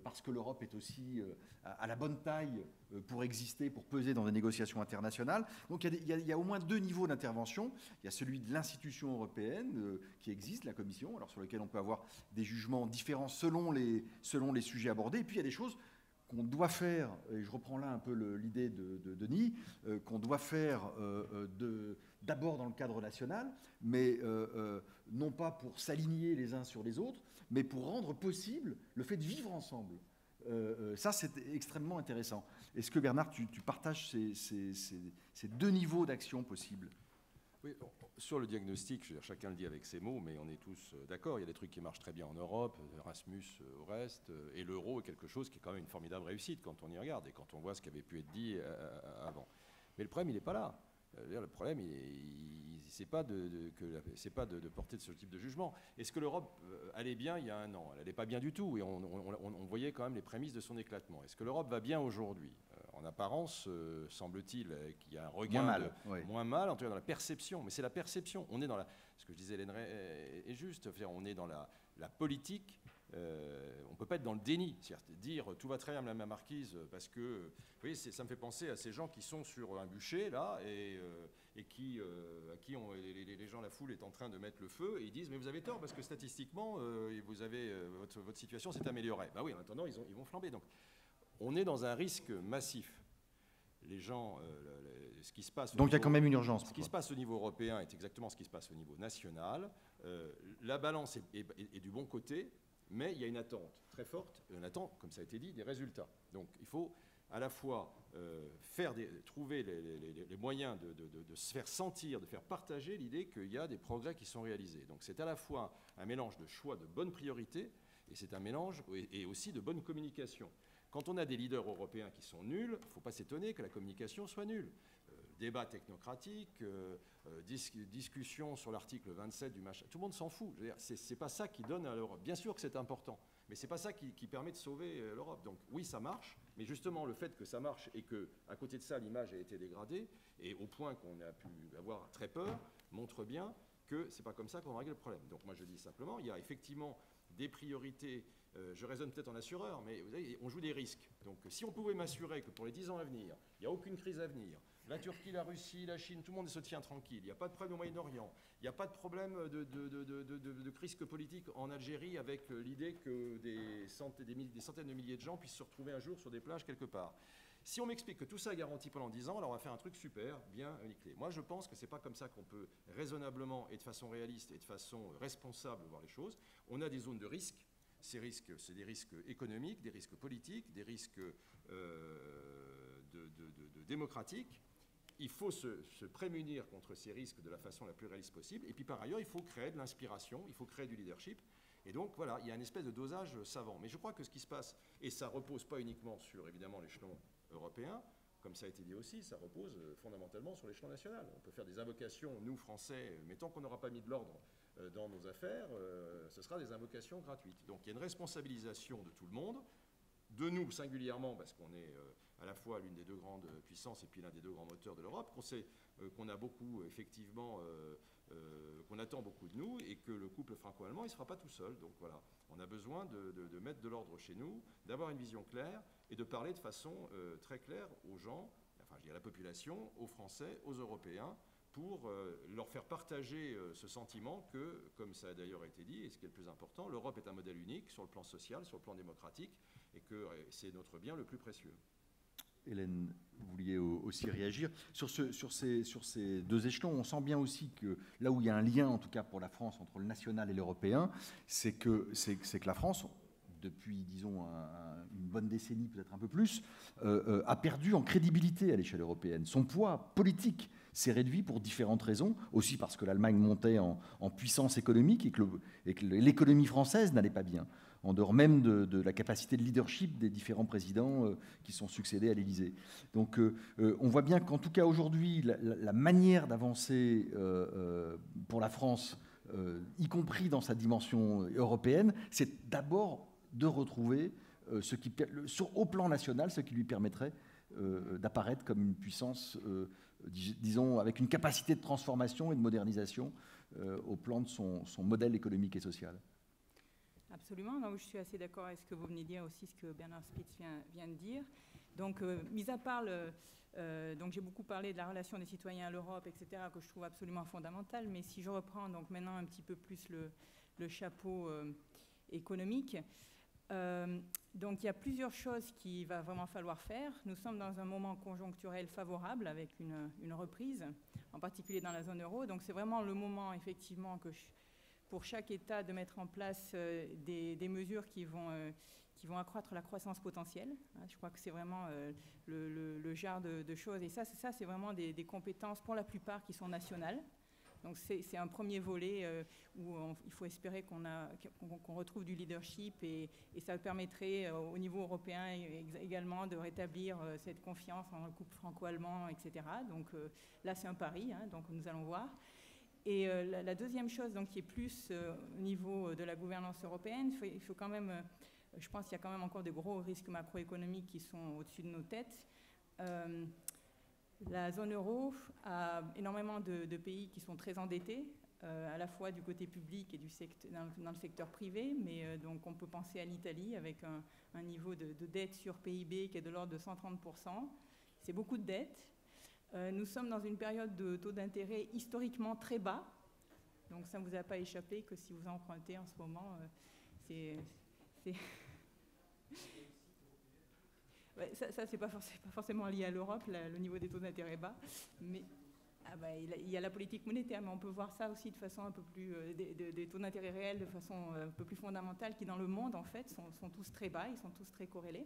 S1: parce que l'Europe est aussi à la bonne taille pour exister, pour peser dans des négociations internationales. Donc il y a au moins deux niveaux d'intervention. Il y a celui de l'institution européenne qui existe, la Commission, alors sur lequel on peut avoir des jugements différents selon les sujets abordés. Et puis il y a des choses qu'on doit faire, et je reprends là un peu l'idée de Denis, qu'on doit faire d'abord dans le cadre national, mais non pas pour s'aligner les uns sur les autres, mais pour rendre possible le fait de vivre ensemble. Ça, c'est extrêmement intéressant. Est-ce que, Bernard, tu partages ces deux niveaux d'action possibles ?
S2: Oui, sur le diagnostic, je veux dire, chacun le dit avec ses mots, mais on est tous d'accord. Il y a des trucs qui marchent très bien en Europe, Erasmus au reste, et l'euro est quelque chose qui est quand même une formidable réussite quand on y regarde et quand on voit ce qui avait pu être dit avant. Mais le problème, il n'est pas là. Le problème, c'est pas de porter ce type de jugement. Est-ce que l'Europe allait bien il y a un an? Elle n'allait pas bien du tout, et on voyait quand même les prémices de son éclatement. Est-ce que l'Europe va bien aujourd'hui? En apparence, semble-t-il qu'il y a un regain moins mal, en tout cas dans la perception. Mais c'est la perception. On est dans ce que je disais, Hélène est juste. On est dans la politique. On ne peut pas être dans le déni. C'est-à-dire dire tout va très bien, Madame la Marquise, parce que, vous voyez, ça me fait penser à ces gens qui sont sur un bûcher, là, et à qui les gens, la foule est en train de mettre le feu, et ils disent, mais vous avez tort, parce que statistiquement, votre situation s'est améliorée. Ben oui, en attendant, ils vont flamber. Donc, on est dans un risque massif. Les gens, ce qui se passe.
S1: Donc il y a quand même une urgence.
S2: Ce qui se passe au niveau européen est exactement ce qui se passe au niveau national. La balance est du bon côté, mais il y a une attente très forte. Et on attend, comme ça a été dit, des résultats. Donc il faut à la fois trouver les moyens de se faire sentir, de faire partager l'idée qu'il y a des progrès qui sont réalisés. Donc c'est à la fois un mélange de choix de bonnes priorités, et c'est un mélange et aussi de bonne communication. Quand on a des leaders européens qui sont nuls, il ne faut pas s'étonner que la communication soit nulle. Débat technocratique, discussion sur l'article 27 du machin, tout le monde s'en fout. Ce n'est pas ça qui donne à l'Europe. Bien sûr que c'est important, mais ce n'est pas ça qui permet de sauver l'Europe. Donc oui, ça marche, mais justement le fait que ça marche et qu'à côté de ça, l'image a été dégradée, et au point qu'on a pu avoir très peur, montre bien que ce n'est pas comme ça qu'on va régler le problème. Donc moi je dis simplement, il y a effectivement des priorités. Je raisonne peut-être en assureur, mais vous savez, on joue des risques. Donc si on pouvait m'assurer que pour les 10 ans à venir, il n'y a aucune crise à venir, la Turquie, la Russie, la Chine, tout le monde se tient tranquille, il n'y a pas de problème au Moyen-Orient, il n'y a pas de problème de crise politique en Algérie avec l'idée que des centaines de milliers de gens puissent se retrouver un jour sur des plages quelque part. Si on m'explique que tout ça est garanti pendant 10 ans, alors on va faire un truc super, bien nickelé. Moi, je pense que ce n'est pas comme ça qu'on peut raisonnablement et de façon réaliste et de façon responsable voir les choses. On a des zones de risque. Ces risques, c'est des risques économiques, des risques politiques, des risques démocratiques. Il faut se prémunir contre ces risques de la façon la plus réaliste possible. Et puis par ailleurs, il faut créer de l'inspiration, il faut créer du leadership. Et donc voilà, il y a une espèce de dosage savant. Mais je crois que ce qui se passe, et ça ne repose pas uniquement sur évidemment l'échelon européen, comme ça a été dit aussi, ça repose fondamentalement sur l'échelon national. On peut faire des invocations, nous Français, mais tant qu'on n'aura pas mis de l'ordre dans nos affaires, ce sera des invocations gratuites. Donc il y a une responsabilisation de tout le monde, de nous singulièrement, parce qu'on est à la fois l'une des deux grandes puissances et puis l'un des deux grands moteurs de l'Europe, qu'on a beaucoup, effectivement, qu'on attend beaucoup de nous, et que le couple franco-allemand, il ne sera pas tout seul. Donc voilà, on a besoin de mettre de l'ordre chez nous, d'avoir une vision claire et de parler de façon très claire aux gens, enfin je dis à la population, aux Français, aux Européens, pour leur faire partager ce sentiment que, comme ça a d'ailleurs été dit, et ce qui est le plus important, l'Europe est un modèle unique sur le plan social, sur le plan démocratique, et que c'est notre bien le plus précieux.
S1: Hélène, vous vouliez aussi réagir. Sur ces deux échelons, on sent bien aussi que là où il y a un lien, en tout cas pour la France, entre le national et l'européen, c'est que la France, depuis, disons, une bonne décennie, peut-être un peu plus, a perdu en crédibilité à l'échelle européenne. Son poids politique s'est réduit pour différentes raisons, aussi parce que l'Allemagne montait en puissance économique et que l'économie française n'allait pas bien, en dehors même de la capacité de leadership des différents présidents qui sont succédés à l'Élysée. Donc on voit bien qu'en tout cas aujourd'hui, la manière d'avancer pour la France, y compris dans sa dimension européenne, c'est d'abord de retrouver au plan national ce qui lui permettrait d'apparaître comme une puissance, disons, avec une capacité de transformation et de modernisation au plan de son modèle économique et social.
S4: Absolument, donc je suis assez d'accord avec ce que vous venez de dire aussi, ce que Bernard Spitz vient de dire. Donc, mis à part donc j'ai beaucoup parlé de la relation des citoyens à l'Europe, etc., que je trouve absolument fondamentale, mais si je reprends donc maintenant un petit peu plus le chapeau économique, donc il y a plusieurs choses qu'il va vraiment falloir faire. Nous sommes dans un moment conjoncturel favorable avec une reprise, en particulier dans la zone euro. Donc c'est vraiment le moment effectivement pour chaque État de mettre en place des mesures qui vont accroître la croissance potentielle. Je crois que c'est vraiment le genre de choses. Et ça c'est vraiment des compétences pour la plupart qui sont nationales. Donc c'est un premier volet où il faut espérer qu'on retrouve du leadership et ça permettrait au niveau européen également de rétablir cette confiance en le couple franco-allemand, etc. Donc là c'est un pari, hein, donc nous allons voir. Et la deuxième chose donc, qui est plus au niveau de la gouvernance européenne, il faut quand même, je pense qu'il y a quand même encore de gros risques macroéconomiques qui sont au-dessus de nos têtes. La zone euro a énormément de pays qui sont très endettés, à la fois du côté public et dans le secteur privé, mais donc on peut penser à l'Italie avec un niveau de dette sur PIB qui est de l'ordre de 130%. C'est beaucoup de dettes. Nous sommes dans une période de taux d'intérêt historiquement très bas, donc ça ne vous a pas échappé que si vous empruntez en ce moment, c'est... Ouais, ça c'est pas forcément lié à l'Europe, le niveau des taux d'intérêt bas, mais il y a la politique monétaire, mais on peut voir ça aussi de façon un peu plus, des taux d'intérêt réels de façon un peu plus fondamentale, qui dans le monde en fait sont tous très bas, ils sont tous très corrélés,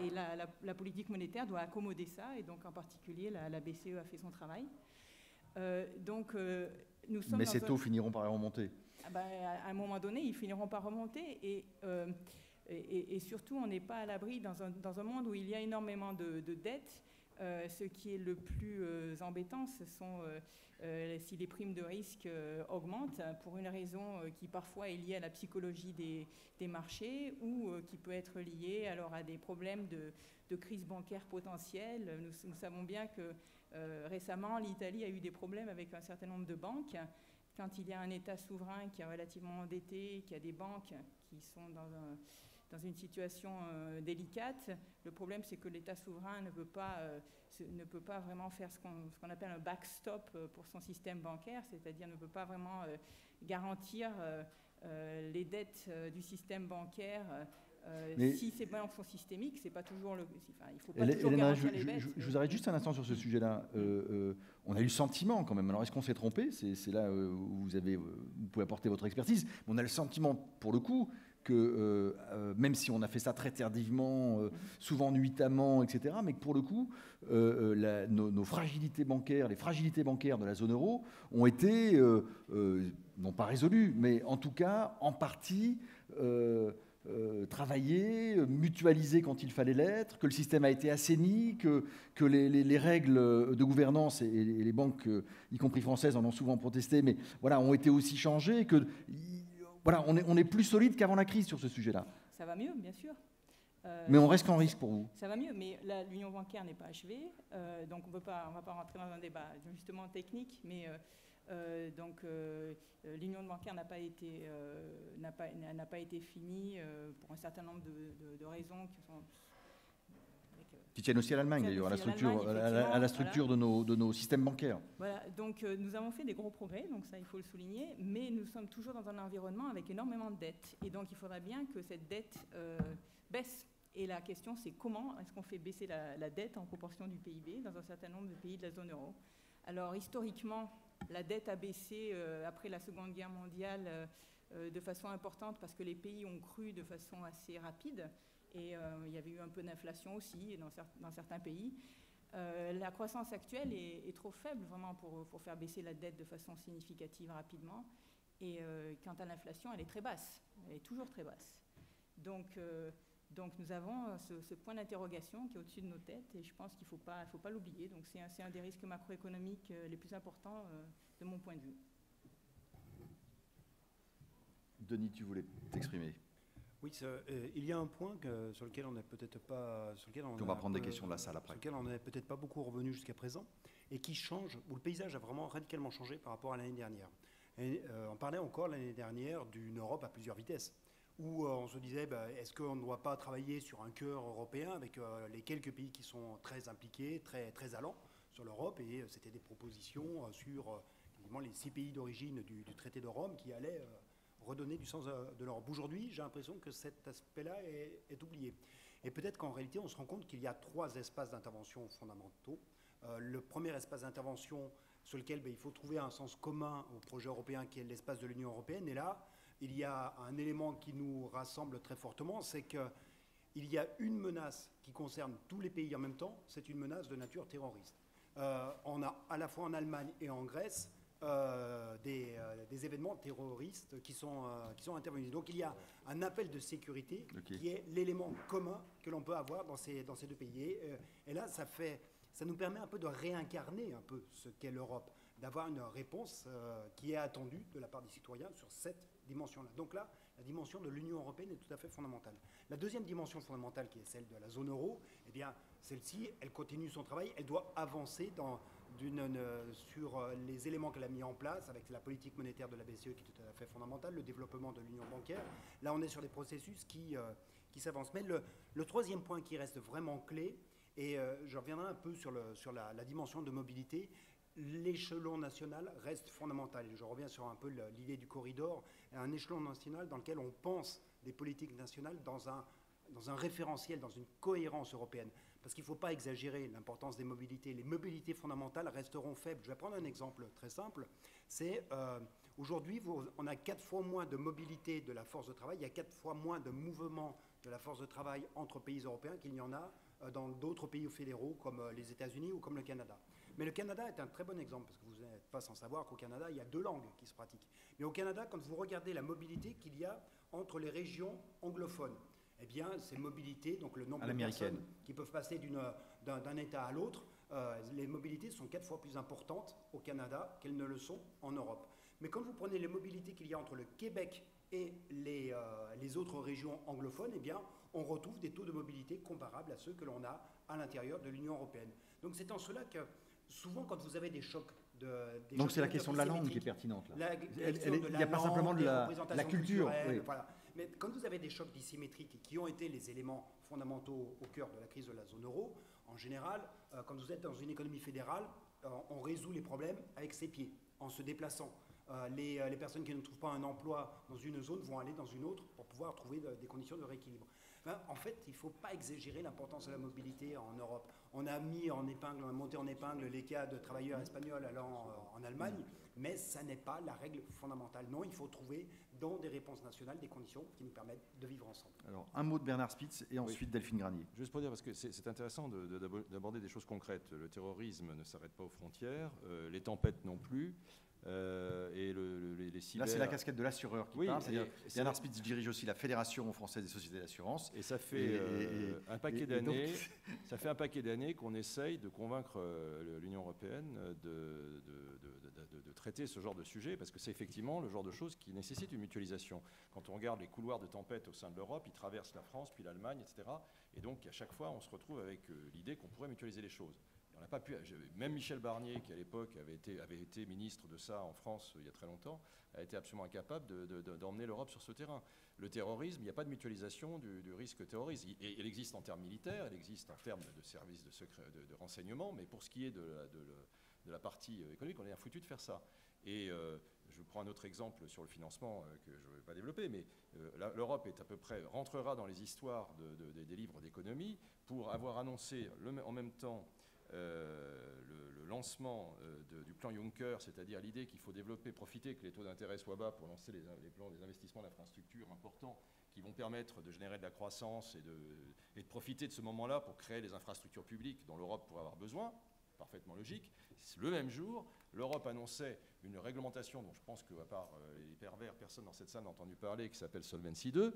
S4: et la politique monétaire doit accommoder ça, et donc en particulier la BCE a fait son travail. Nous sommes
S1: mais ces taux finiront par remonter.
S4: À un moment donné, ils finiront par remonter, et surtout, on n'est pas à l'abri dans un monde où il y a énormément de dettes. Ce qui est le plus embêtant, ce sont si les primes de risque augmentent pour une raison qui parfois est liée à la psychologie des marchés ou qui peut être liée alors à des problèmes de crise bancaire potentielle. Nous savons bien que récemment, l'Italie a eu des problèmes avec un certain nombre de banques. Quand il y a un État souverain qui est relativement endetté, qui a des banques qui sont dans une situation délicate, le problème c'est que l'État souverain ne peut pas vraiment faire ce qu'on appelle un backstop pour son système bancaire, c'est-à-dire ne peut pas vraiment garantir les dettes du système bancaire. Si ces banques sont systémiques, c'est pas toujours il faut pas toujours garantir les dettes.
S1: Je vous arrête juste un instant sur ce sujet-là. On a eu le sentiment quand même, alors est-ce qu'on s'est trompé? C'est là où vous pouvez apporter votre expertise, mais on a le sentiment pour le coup que même si on a fait ça très tardivement, souvent nuitamment, etc., mais que pour le coup, nos fragilités bancaires, les fragilités bancaires de la zone euro ont été, non pas résolues, mais en tout cas, en partie, travaillées, mutualisées quand il fallait l'être, que le système a été assaini, que les règles de gouvernance, et les banques, y compris françaises, en ont souvent protesté, mais voilà, ont été aussi changées, que... Voilà, on est plus solide qu'avant la crise sur ce sujet-là.
S4: Ça va mieux, bien sûr.
S1: Mais on reste en risque pour vous.
S4: Ça va mieux, mais l'union bancaire n'est pas achevée, donc on ne va pas rentrer dans un débat justement technique, mais l'union bancaire n'a pas été finie pour un certain nombre de raisons qui sont...
S1: Qui tiennent aussi à l'Allemagne, d'ailleurs, à la structure de nos systèmes bancaires.
S4: Voilà, donc nous avons fait des gros progrès, donc ça il faut le souligner, mais nous sommes toujours dans un environnement avec énormément de dettes. Et donc il faudra bien que cette dette baisse. Et la question c'est comment est-ce qu'on fait baisser la dette en proportion du PIB dans un certain nombre de pays de la zone euro. Alors historiquement, la dette a baissé après la Seconde Guerre mondiale de façon importante parce que les pays ont cru de façon assez rapide. Et il y avait eu un peu d'inflation aussi dans certains pays. La croissance actuelle est trop faible vraiment pour faire baisser la dette de façon significative rapidement. Et quant à l'inflation, elle est très basse. Elle est toujours très basse. Donc nous avons ce point d'interrogation qui est au-dessus de nos têtes et je pense qu'il ne faut pas l'oublier. Donc c'est un des risques macroéconomiques les plus importants de mon point de vue.
S1: Denis, tu voulais t'exprimer?
S3: Oui, il y a un point sur lequel on n'est peut-être pas...
S1: On va prendre des questions de la salle après.
S3: Sur lequel on n'est peut-être pas beaucoup revenu jusqu'à présent, et qui change, où le paysage a vraiment radicalement changé par rapport à l'année dernière. On parlait encore l'année dernière d'une Europe à plusieurs vitesses, où on se disait, est-ce qu'on ne doit pas travailler sur un cœur européen avec les quelques pays qui sont très impliqués, très, très allants sur l'Europe, et c'était des propositions sur les 6 pays d'origine du traité de Rome qui allaient... redonner du sens de l'Europe. Aujourd'hui, j'ai l'impression que cet aspect-là est oublié. Et peut-être qu'en réalité, on se rend compte qu'il y a 3 espaces d'intervention fondamentaux. Le premier espace d'intervention sur lequel il faut trouver un sens commun au projet européen qui est l'espace de l'Union européenne. Et là, il y a un élément qui nous rassemble très fortement, c'est qu'il y a une menace qui concerne tous les pays en même temps, c'est une menace de nature terroriste. On a à la fois en Allemagne et en Grèce des événements terroristes qui sont intervenus. Donc il y a un appel de sécurité qui est l'élément commun que l'on peut avoir dans ces deux pays. Et là, ça nous permet un peu de réincarner un peu ce qu'est l'Europe, d'avoir une réponse qui est attendue de la part des citoyens sur cette dimension-là. Donc là, la dimension de l'Union européenne est tout à fait fondamentale. La deuxième dimension fondamentale, qui est celle de la zone euro, eh bien, celle-ci, elle continue son travail, elle doit avancer sur les éléments qu'elle a mis en place, avec la politique monétaire de la BCE qui est tout à fait fondamentale, le développement de l'union bancaire. Là, on est sur des processus qui s'avancent. Mais le troisième point qui reste vraiment clé, et je reviendrai un peu sur la dimension de mobilité, l'échelon national reste fondamental. Je reviens sur un peu l'idée du corridor, un échelon national dans lequel on pense des politiques nationales dans un référentiel, dans une cohérence européenne. Parce qu'il ne faut pas exagérer l'importance des mobilités. Les mobilités fondamentales resteront faibles. Je vais prendre un exemple très simple. C'est aujourd'hui, on a 4 fois moins de mobilité de la force de travail, il y a 4 fois moins de mouvement de la force de travail entre pays européens qu'il y en a dans d'autres pays fédéraux comme les États-Unis ou comme le Canada. Mais le Canada est un très bon exemple, parce que vous n'êtes pas sans savoir qu'au Canada, il y a 2 langues qui se pratiquent. Mais au Canada, quand vous regardez la mobilité qu'il y a entre les régions anglophones, eh bien, ces mobilités, donc le nombre de personnes qui peuvent passer d'un État à l'autre, les mobilités sont 4 fois plus importantes au Canada qu'elles ne le sont en Europe. Mais quand vous prenez les mobilités qu'il y a entre le Québec et les autres régions anglophones, eh bien, on retrouve des taux de mobilité comparables à ceux que l'on a à l'intérieur de l'Union européenne. Donc c'est en cela que souvent, quand vous avez des chocs
S1: donc c'est la question de la langue qui est pertinente. Là. Il n'y a pas simplement de la culture. Oui.
S3: Voilà. Mais quand vous avez des chocs dissymétriques qui ont été les éléments fondamentaux au cœur de la crise de la zone euro, en général, quand vous êtes dans une économie fédérale, on résout les problèmes avec ses pieds, en se déplaçant. Les personnes qui ne trouvent pas un emploi dans une zone vont aller dans une autre pour pouvoir trouver des conditions de rééquilibre. En fait, il ne faut pas exagérer l'importance de la mobilité en Europe. On a monté en épingle les cas de travailleurs espagnols allant en Allemagne, mais ça n'est pas la règle fondamentale. Non, il faut trouver dans des réponses nationales des conditions qui nous permettent de vivre ensemble.
S1: Alors, un mot de Bernard Spitz et ensuite Delphine Granier.
S2: Juste pour dire, parce que c'est intéressant d'aborder des choses concrètes. Le terrorisme ne s'arrête pas aux frontières, les tempêtes non plus. Et les cyber...
S1: Là, c'est la casquette de l'assureur qui parle. Bernard Spitz dirige aussi la Fédération française des sociétés d'assurance.
S2: Et ça fait un paquet d'années. Ça fait un paquet d'années qu'on essaye de convaincre l'Union européenne de traiter ce genre de sujet, parce que c'est effectivement le genre de choses qui nécessite une mutualisation. Quand on regarde les couloirs de tempête au sein de l'Europe, ils traversent la France, puis l'Allemagne, etc. Et donc, à chaque fois, on se retrouve avec l'idée qu'on pourrait mutualiser les choses. On n'a pas pu, même Michel Barnier, qui à l'époque avait été ministre de ça en France il y a très longtemps, a été absolument incapable d'emmener l'Europe sur ce terrain. Le terrorisme, il n'y a pas de mutualisation du risque terroriste. Il existe en termes militaires, il existe en termes de services de secret, de renseignement, mais pour ce qui est de la partie économique, on est foutu de faire ça. Et je vous prends un autre exemple sur le financement que je ne vais pas développer, mais l'Europe est à peu près rentrera dans les histoires des livres d'économie pour avoir annoncé en même temps le lancement du plan Juncker, c'est-à-dire l'idée qu'il faut profiter que les taux d'intérêt soient bas pour lancer les plans des investissements d'infrastructures importants qui vont permettre de générer de la croissance et de profiter de ce moment-là pour créer les infrastructures publiques dont l'Europe pourrait avoir besoin, parfaitement logique. Le même jour, l'Europe annonçait une réglementation dont je pense qu'à part les pervers, personne dans cette salle n'a entendu parler, qui s'appelle Solvency II,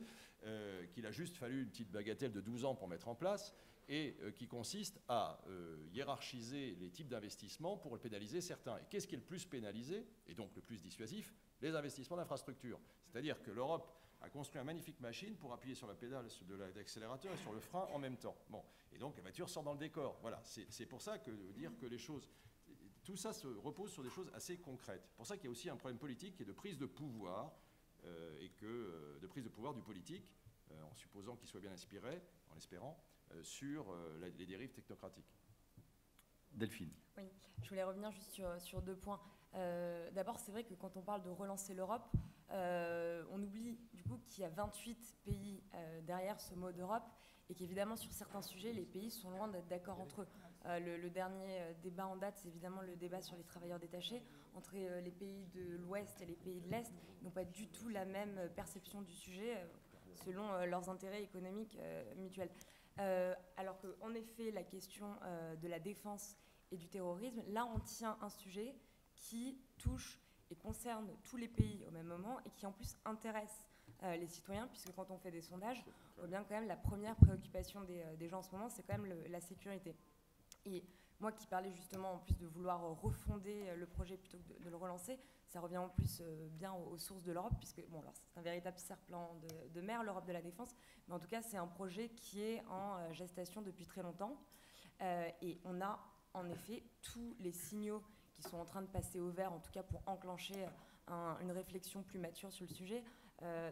S2: qu'il a juste fallu une petite bagatelle de 12 ans pour mettre en place, et qui consiste à hiérarchiser les types d'investissements pour pénaliser certains. Et qu'est-ce qui est le plus pénalisé, et donc le plus dissuasif? Les investissements d'infrastructure. C'est-à-dire que l'Europe a construit une magnifique machine pour appuyer sur la pédale de l'accélérateur et sur le frein en même temps. Bon. Et donc la voiture sort dans le décor. Voilà. C'est pour ça que dire que les choses... Tout ça se repose sur des choses assez concrètes. C'est pour ça qu'il y a aussi un problème politique qui est de prise de pouvoir, de prise de pouvoir du politique, en supposant qu'il soit bien inspiré, en l'espérant, sur les dérives technocratiques.
S1: Delphine.
S6: Oui, je voulais revenir juste sur 2 points. D'abord, c'est vrai que quand on parle de relancer l'Europe, on oublie du coup qu'il y a 28 pays derrière ce mot d'Europe et qu'évidemment sur certains sujets, les pays sont loin d'être d'accord entre eux. Le dernier débat en date, c'est évidemment le débat sur les travailleurs détachés. Entre les pays de l'Ouest et les pays de l'Est, ils n'ont pas du tout la même perception du sujet selon leurs intérêts économiques mutuels. Alors qu'en effet, la question de la défense et du terrorisme, là on tient un sujet qui touche et concerne tous les pays au même moment et qui en plus intéresse les citoyens, puisque quand on fait des sondages, on voit bien quand même la première préoccupation des gens en ce moment, c'est quand même la sécurité. Et moi qui parlais justement en plus de vouloir refonder le projet plutôt que de le relancer, ça revient en plus bien aux sources de l'Europe, puisque bon, alors c'est un véritable serpent de mer, l'Europe de la défense, mais en tout cas c'est un projet qui est en gestation depuis très longtemps. Et on a en effet tous les signaux qui sont en train de passer au vert, en tout cas pour enclencher une réflexion plus mature sur le sujet.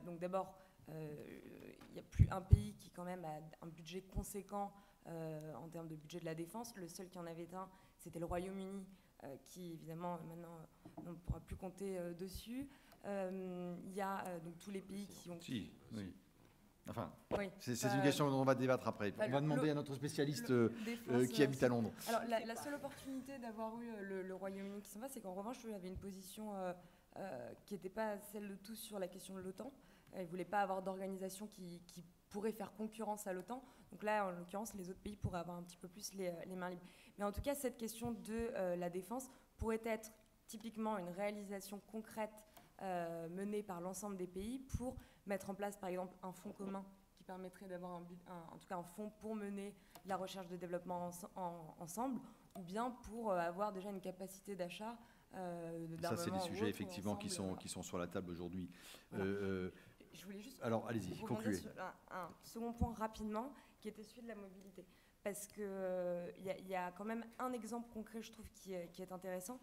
S6: Donc d'abord, il n'y a plus un pays qui quand même a un budget conséquent en termes de budget de la défense. Le seul qui en avait un, c'était le Royaume-Uni, qui évidemment maintenant on ne pourra plus compter dessus. Il y a donc tous les pays qui ont...
S1: Si, oui. Enfin,
S6: oui,
S1: c'est une question dont on va débattre après. On va demander à notre spécialiste qui habite à Londres.
S6: Alors, la seule opportunité d'avoir eu le Royaume-Uni qui s'en va, c'est qu'en revanche, il avait une position qui n'était pas celle de tous sur la question de l'OTAN. Il ne voulait pas avoir d'organisation qui pourrait faire concurrence à l'OTAN. Donc là, en l'occurrence, les autres pays pourraient avoir un petit peu plus les mains libres. Mais en tout cas, cette question de la défense pourrait être typiquement une réalisation concrète menée par l'ensemble des pays pour mettre en place, par exemple, un fonds commun qui permettrait d'avoir en tout cas un fonds pour mener la recherche de développement ensemble, ou bien pour avoir déjà une capacité d'achat d'armement.
S1: Ça, c'est des sujets effectivement qui sont sur la table aujourd'hui.
S6: Voilà. Je voulais juste
S1: concluez.
S6: Sur un second point rapidement, qui était celui de la mobilité. Parce qu'il y a quand même un exemple concret, je trouve, qui est intéressant.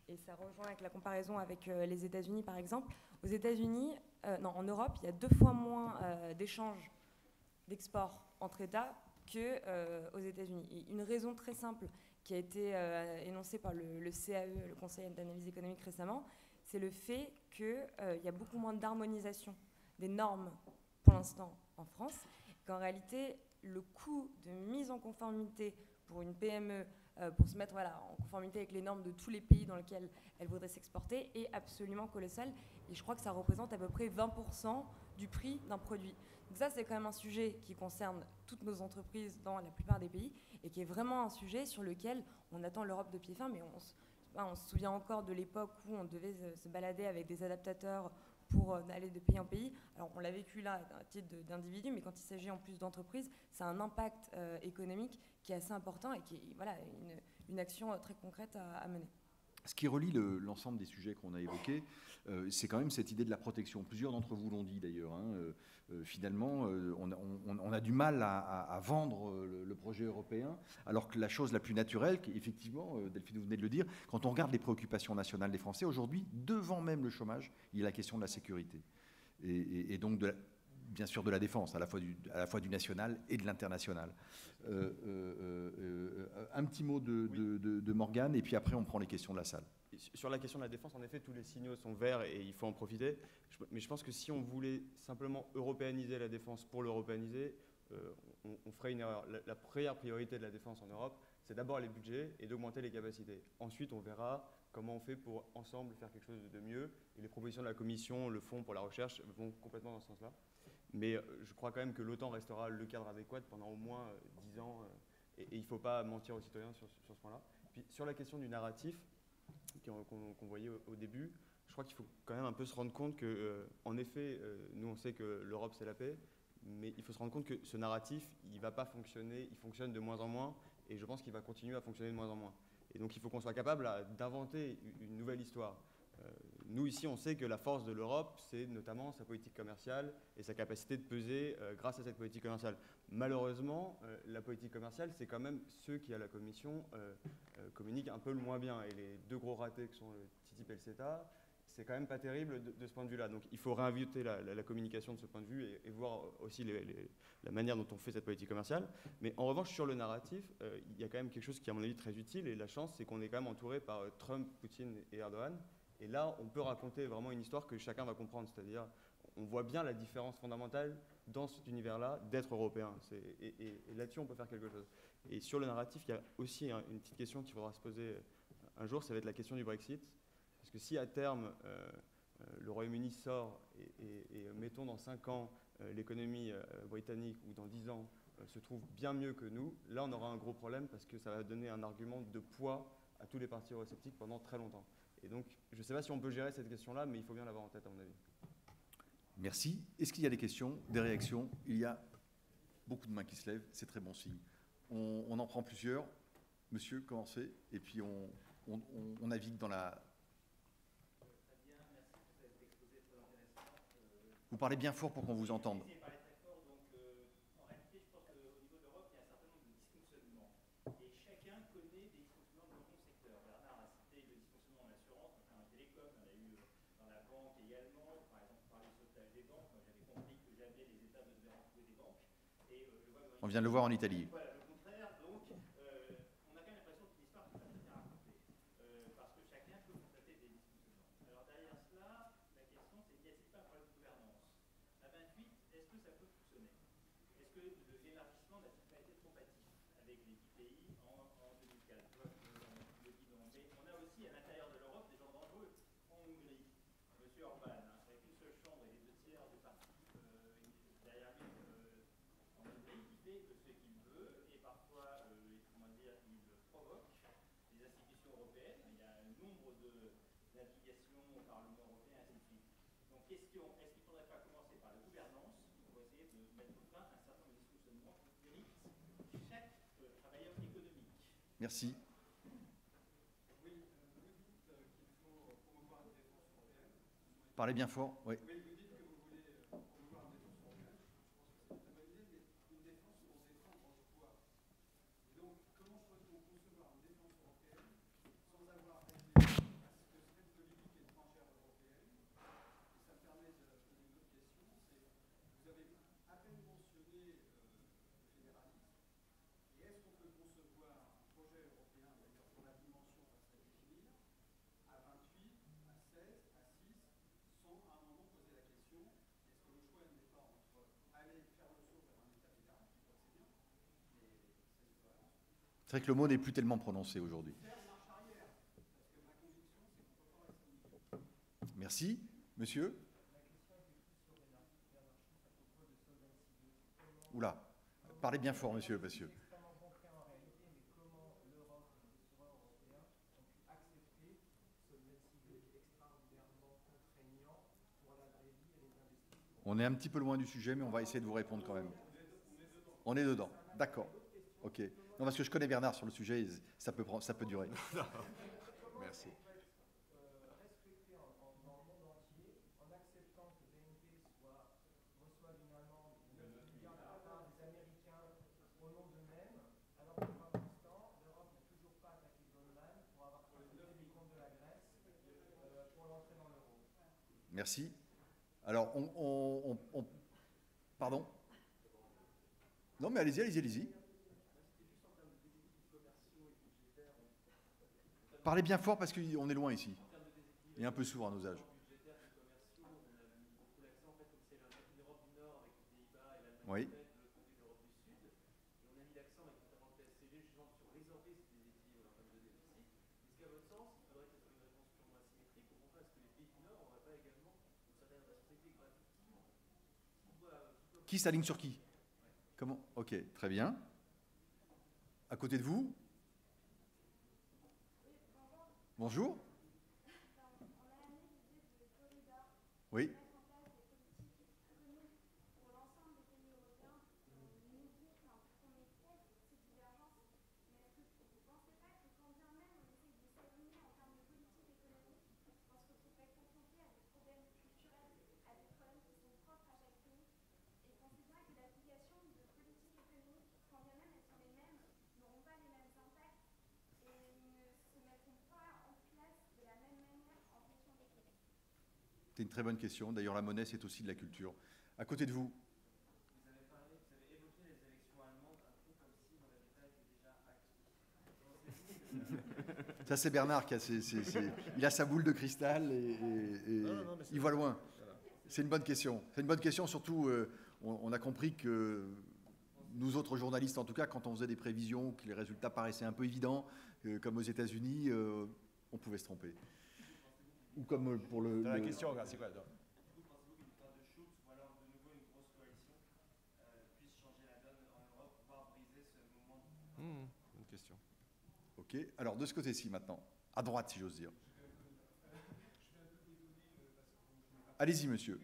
S6: Et ça rejoint avec la comparaison avec les États-Unis, par exemple. Aux États-Unis, en Europe, il y a 2 fois moins d'échanges d'export entre États qu'aux États-Unis. Et une raison très simple qui a été énoncée par le CAE, le Conseil d'analyse économique récemment, c'est le fait qu'il y a beaucoup moins d'harmonisation des normes pour l'instant en France, qu'en réalité, le coût de mise en conformité pour une PME, pour se mettre en conformité avec les normes de tous les pays dans lesquels elle voudrait s'exporter, est absolument colossal. Et je crois que ça représente à peu près 20% du prix d'un produit. Donc ça, c'est quand même un sujet qui concerne toutes nos entreprises dans la plupart des pays et qui est vraiment un sujet sur lequel on attend l'Europe de pied ferme. Mais on se souvient encore de l'époque où on devait se balader avec des adaptateurs pour aller de pays en pays. Alors on l'a vécu là à titre d'individu, mais quand il s'agit en plus d'entreprises, ça a un impact économique qui est assez important et qui est une action très concrète à mener.
S1: Ce qui relie l'ensemble des sujets qu'on a évoqués, c'est quand même cette idée de la protection. Plusieurs d'entre vous l'ont dit d'ailleurs. Finalement, on a du mal à vendre le projet européen, alors que la chose la plus naturelle, effectivement, Delphine, vous venez de le dire, quand on regarde les préoccupations nationales des Français, aujourd'hui, devant même le chômage, il y a la question de la sécurité. Et donc, bien sûr, de la défense, à la fois du national et de l'international. Un petit mot de Morgane, et puis après, on prend les questions de la salle.
S5: Sur la question de la défense, en effet, tous les signaux sont verts et il faut en profiter. Mais je pense que si on voulait simplement européaniser la défense pour l'européaniser, on ferait une erreur. La première priorité de la défense en Europe, c'est d'abord les budgets et d'augmenter les capacités. Ensuite, on verra comment on fait pour ensemble faire quelque chose de mieux. Et les propositions de la Commission, le Fonds pour la recherche, vont complètement dans ce sens-là. Mais je crois quand même que l'OTAN restera le cadre adéquat pendant au moins 10 ans. Et il ne faut pas mentir aux citoyens sur ce point-là. Puis sur la question du narratif qu'on voyait au début, je crois qu'il faut quand même un peu se rendre compte que, en effet, nous on sait que l'Europe c'est la paix, mais il faut se rendre compte que ce narratif, il ne va pas fonctionner, il fonctionne de moins en moins, et je pense qu'il va continuer à fonctionner de moins en moins. Et donc il faut qu'on soit capable d'inventer une nouvelle histoire. Nous ici, on sait que la force de l'Europe, c'est notamment sa politique commerciale et sa capacité de peser grâce à cette politique commerciale. Malheureusement, la politique commerciale, c'est quand même ceux qui, à la Commission, communiquent un peu le moins bien. Et les 2 gros ratés que sont le TTIP et le CETA, c'est quand même pas terrible de ce point de vue-là. Donc il faut réinviter la communication de ce point de vue et voir aussi la manière dont on fait cette politique commerciale. Mais en revanche, sur le narratif, il y a quand même quelque chose qui est à mon avis très utile. Et la chance, c'est qu'on est quand même entouré par Trump, Poutine et Erdogan. Et là, on peut raconter vraiment une histoire que chacun va comprendre. C'est-à-dire, on voit bien la différence fondamentale dans cet univers-là d'être européen. Et là-dessus, on peut faire quelque chose. Et sur le narratif, il y a aussi une petite question qu'il faudra se poser un jour, ça va être la question du Brexit. Parce que si à terme, le Royaume-Uni sort et mettons dans 5 ans, l'économie britannique ou dans 10 ans se trouve bien mieux que nous, là on aura un gros problème parce que ça va donner un argument de poids à tous les partis eurosceptiques pendant très longtemps. Et donc, je ne sais pas si on peut gérer cette question-là, mais il faut bien l'avoir en tête, à mon avis.
S1: Merci. Est-ce qu'il y a des questions, des réactions? Il y a beaucoup de mains qui se lèvent, c'est très bon signe. On en prend plusieurs. Monsieur, commencez, et puis on navigue dans la... Vous parlez bien fort pour qu'on vous entende. On vient de le voir en Italie. Merci. Parlez bien fort, oui. C'est vrai que le mot n'est plus tellement prononcé aujourd'hui. Merci. Monsieur? Oula, parlez bien fort, monsieur. On est un petit peu loin du sujet, mais on va essayer de vous répondre quand même. On est dedans, d'accord. Ok. Non, parce que je connais Bernard sur le sujet, ça peut durer.
S2: Merci.
S1: Merci. Alors, pardon? Non, mais allez-y. Parlez bien fort parce qu'on est loin ici. Et un peu sourd à nos âges. Oui. Qui s'aligne sur qui? Comment? Ok, très bien. À côté de vous? Bonjour. Oui. C'est une très bonne question. D'ailleurs, la monnaie, c'est aussi de la culture. À côté de vous?
S7: Vous avez évoqué les élections allemandes un peu comme si le résultat était déjà acquis.
S1: Ça, c'est Bernard qui a il a sa boule de cristal et non, il voit loin. C'est une bonne question. C'est une bonne question, surtout, on a compris que nous autres journalistes, en tout cas, quand on faisait des prévisions, que les résultats paraissaient un peu évidents, comme aux États-Unis, on pouvait se tromper. Ou comme pour le...
S2: La question, c'est quoi?
S7: Du coup, pensez-vous qu'une victoire de Schulz ou alors de nouveau une grosse coalition puisse changer la donne en Europe, voire briser ce moment?
S2: Une question.
S1: Ok, alors de ce côté-ci maintenant, à droite si j'ose dire. Allez-y, monsieur.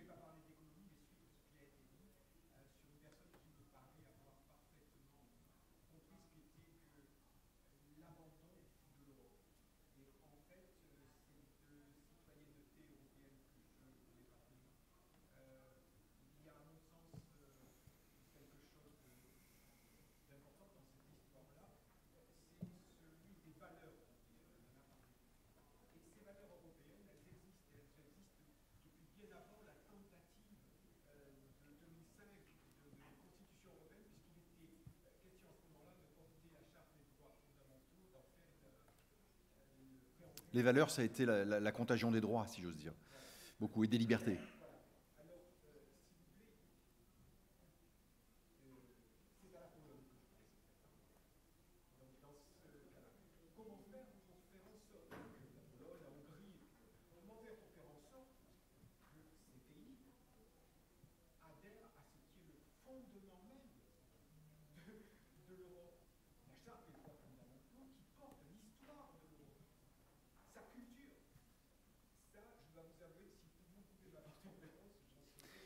S1: Les valeurs, ça a été la contagion des droits, si j'ose dire, beaucoup, et des libertés.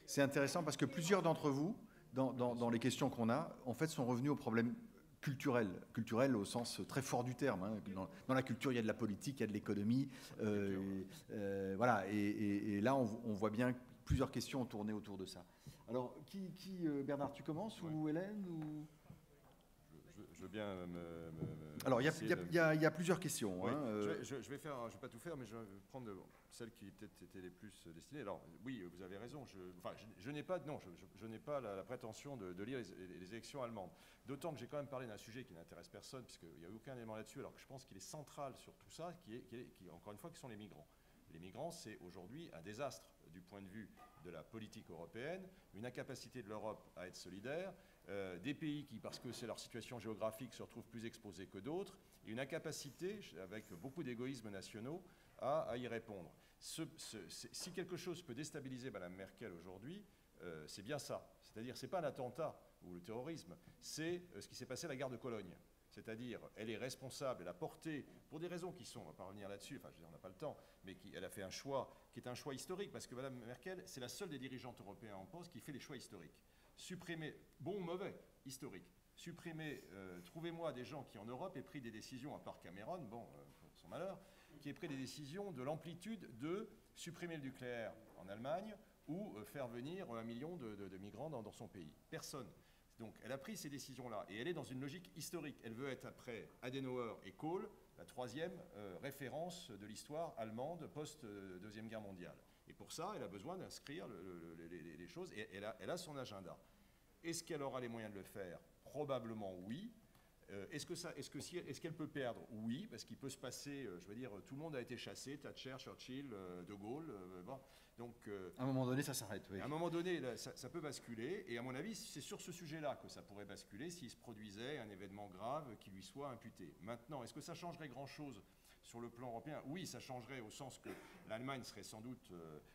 S1: C'est intéressant parce que plusieurs d'entre vous, dans les questions qu'on a, en fait, sont revenus au problème culturel au sens très fort du terme. Hein. Dans la culture, il y a de la politique, il y a de l'économie. Voilà. Et là, on voit bien que plusieurs questions ont tourné autour de ça. Alors, Bernard, tu commences ou Hélène ou...
S2: Je veux bien
S1: Alors, il y a plusieurs questions.
S2: Oui.
S1: Hein.
S2: Je vais pas tout faire, mais je vais prendre celles qui peut-être étaient les plus destinées. Alors, oui, vous avez raison. Je n'ai pas la prétention de lire les élections allemandes. D'autant que j'ai quand même parlé d'un sujet qui n'intéresse personne, puisqu'il n'y a aucun élément là-dessus, alors que je pense qu'il est central sur tout ça, qui encore une fois, qui sont les migrants. Les migrants, c'est aujourd'hui un désastre du point de vue de la politique européenne, une incapacité de l'Europe à être solidaire, des pays qui, parce que c'est leur situation géographique, se retrouvent plus exposés que d'autres, et une incapacité, avec beaucoup d'égoïsmes nationaux, à y répondre. Si quelque chose peut déstabiliser Mme Merkel aujourd'hui, c'est bien ça. C'est-à-dire, ce n'est pas un attentat ou le terrorisme, c'est ce qui s'est passé à la gare de Cologne. C'est-à-dire, elle est responsable, elle a porté, pour des raisons qui sont, on ne va pas revenir là-dessus, enfin, je veux dire, on n'a pas le temps, mais elle a fait un choix qui est un choix historique, parce que Mme Merkel, c'est la seule des dirigeantes européennes en poste qui fait des choix historiques. Supprimer, bon ou mauvais, historique. Supprimer, trouvez-moi des gens qui en Europe aient pris des décisions, à part Cameron, bon, pour son malheur, qui aient pris des décisions de l'amplitude de supprimer le nucléaire en Allemagne ou faire venir 1 million de migrants dans son pays. Personne. Donc elle a pris ces décisions-là et elle est dans une logique historique. Elle veut être après Adenauer et Kohl, la troisième référence de l'histoire allemande post-Deuxième Guerre mondiale. Et pour ça, elle a besoin d'inscrire les choses et elle a son agenda. Est-ce qu'elle aura les moyens de le faire? Probablement oui. Est-ce qu'elle peut perdre? Oui, parce qu'il peut se passer, je veux dire, tout le monde a été chassé, Thatcher, Churchill, De Gaulle, bon. Donc,
S1: à un moment donné, ça s'arrête. Oui.
S2: À un moment donné, ça peut basculer. Et à mon avis, c'est sur ce sujet-là que ça pourrait basculer s'il se produisait un événement grave qui lui soit imputé. Maintenant, est-ce que ça changerait grand-chose sur le plan européen? Oui, ça changerait au sens que l'Allemagne serait sans doute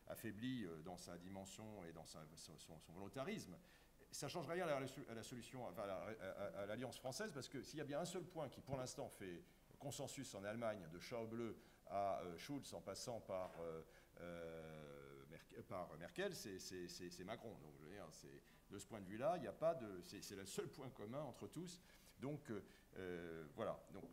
S2: affaiblie dans sa dimension et dans son volontarisme. Ça ne change rien à la solution, enfin à l'Alliance française, parce que s'il y a bien un seul point qui, pour l'instant, fait consensus en Allemagne, de Schäuble à Schulz, en passant par Merkel, c'est Macron. Donc, je veux dire, de ce point de vue-là, il n'y a pas de... C'est le seul point commun entre tous. Donc, voilà. Donc,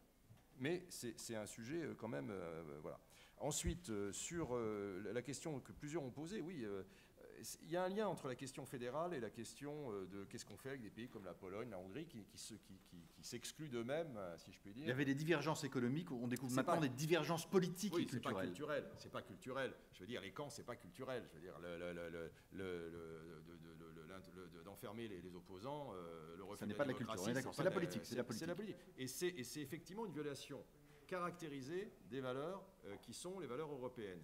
S2: mais c'est un sujet quand même... voilà. Ensuite, sur la question que plusieurs ont posée, oui... il y a un lien entre la question fédérale et la question de qu'est-ce qu'on fait avec des pays comme la Pologne, la Hongrie, qui s'excluent d'eux-mêmes, si je puis dire.
S1: Il y avait des divergences économiques, on découvre maintenant des divergences politiques et culturelles.
S2: C'est pas culturel. Je veux dire, les camps, c'est pas culturel. Je veux dire, d'enfermer les opposants, le refus de la démocratie,
S1: c'est la politique. C'est la politique.
S2: Et c'est effectivement une violation caractérisée des valeurs qui sont les valeurs européennes.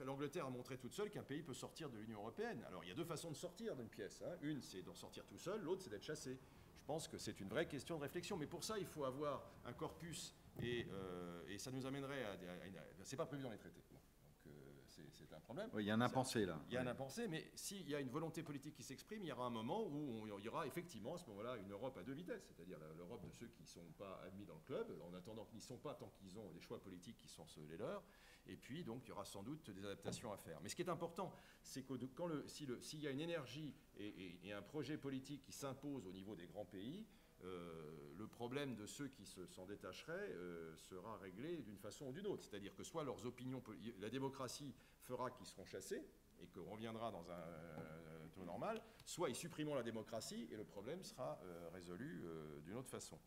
S2: L'Angleterre a montré toute seule qu'un pays peut sortir de l'Union européenne. Alors il y a deux façons de sortir d'une pièce. Hein. Une, c'est d'en sortir tout seul, l'autre, c'est d'être chassé. Je pense que c'est une vraie question de réflexion. Mais pour ça, il faut avoir un corpus et ça nous amènerait à c'est pas prévu dans les traités. Bon, donc c'est un problème.
S1: Oui, il y a un impensé là.
S2: Il y a un impensé, mais s'il y a une volonté politique qui s'exprime, il y aura un moment où il y aura effectivement à ce moment-là une Europe à deux vitesses, c'est-à-dire l'Europe de ceux qui ne sont pas admis dans le club, en attendant qu'ils n'y sont pas tant qu'ils ont des choix politiques qui sont les leurs, et puis donc il y aura sans doute des adaptations à faire. Mais ce qui est important, c'est que s'il y a une énergie et un projet politique qui s'impose au niveau des grands pays, le problème de ceux qui s'en détacheraient sera réglé d'une façon ou d'une autre. C'est-à-dire que soit leurs opinions, la démocratie fera qu'ils seront chassés et qu'on reviendra dans un taux normal, soit ils supprimeront la démocratie et le problème sera résolu d'une autre façon.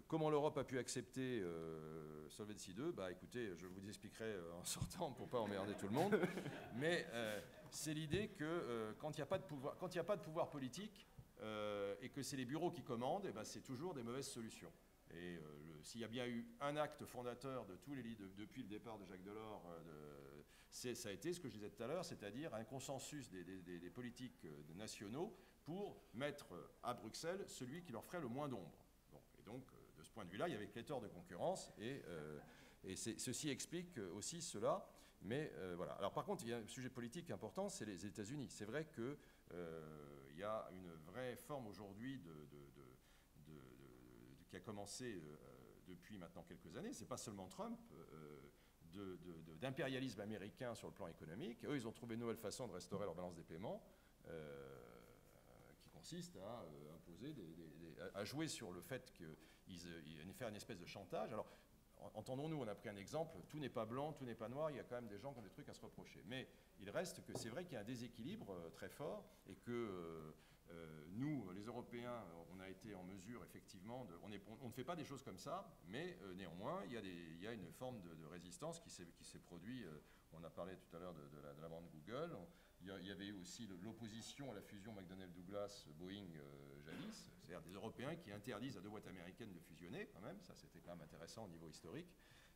S2: Comment l'Europe a pu accepter Solvency II? Écoutez, je vous expliquerai en sortant pour ne pas emmerder tout le monde. Mais c'est l'idée que quand il n'y a pas de pouvoir politique, et que c'est les bureaux qui commandent, c'est toujours des mauvaises solutions. Et s'il y a bien eu un acte fondateur de tous les leaders depuis le départ de Jacques Delors, ça a été ce que je disais tout à l'heure, c'est-à-dire un consensus des politiques nationaux pour mettre à Bruxelles celui qui leur ferait le moins d'ombre. Et donc, de ce point de vue-là, il y avait pléthore de concurrence, et ceci explique aussi cela. Mais voilà. Alors par contre, il y a un sujet politique important, c'est les États-Unis. C'est vrai que il y a une vraie forme aujourd'hui qui a commencé depuis maintenant quelques années. C'est pas seulement Trump, d'impérialisme américain sur le plan économique. Eux, ils ont trouvé une nouvelle façon de restaurer leur balance des paiements, qui consiste à imposer, à jouer sur le fait qu'ils faire une espèce de chantage. Alors, entendons-nous, on a pris un exemple, tout n'est pas blanc, tout n'est pas noir, il y a quand même des gens qui ont des trucs à se reprocher. Mais il reste que c'est vrai qu'il y a un déséquilibre très fort et que nous, les Européens, on a été en mesure effectivement, on ne fait pas des choses comme ça, mais néanmoins, il y a une forme de résistance qui s'est produite. On a parlé tout à l'heure de la vente Google. Il y avait eu aussi l'opposition à la fusion McDonnell-Douglas-Boeing jadis, c'est-à-dire des Européens qui interdisent à deux boîtes américaines de fusionner, quand même, ça c'était quand même intéressant au niveau historique.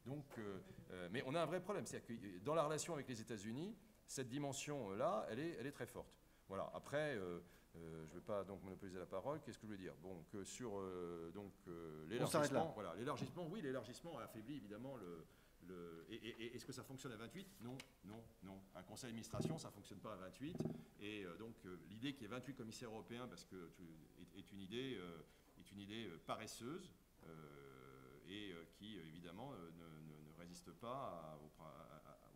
S2: Donc, mais on a un vrai problème, c'est-à-dire que dans la relation avec les États-Unis, cette dimension-là, elle est très forte. Voilà. Après, je ne vais pas donc monopoliser la parole. Qu'est-ce que je veux dire? Bon, que sur l'élargissement, voilà, l'élargissement, oui, l'élargissement a affaibli évidemment est-ce que ça fonctionne à 28? Non, non, non. Un conseil d'administration, ça ne fonctionne pas à 28. Et donc, l'idée qu'il y ait 28 commissaires européens est une idée paresseuse et qui, évidemment, ne résiste pas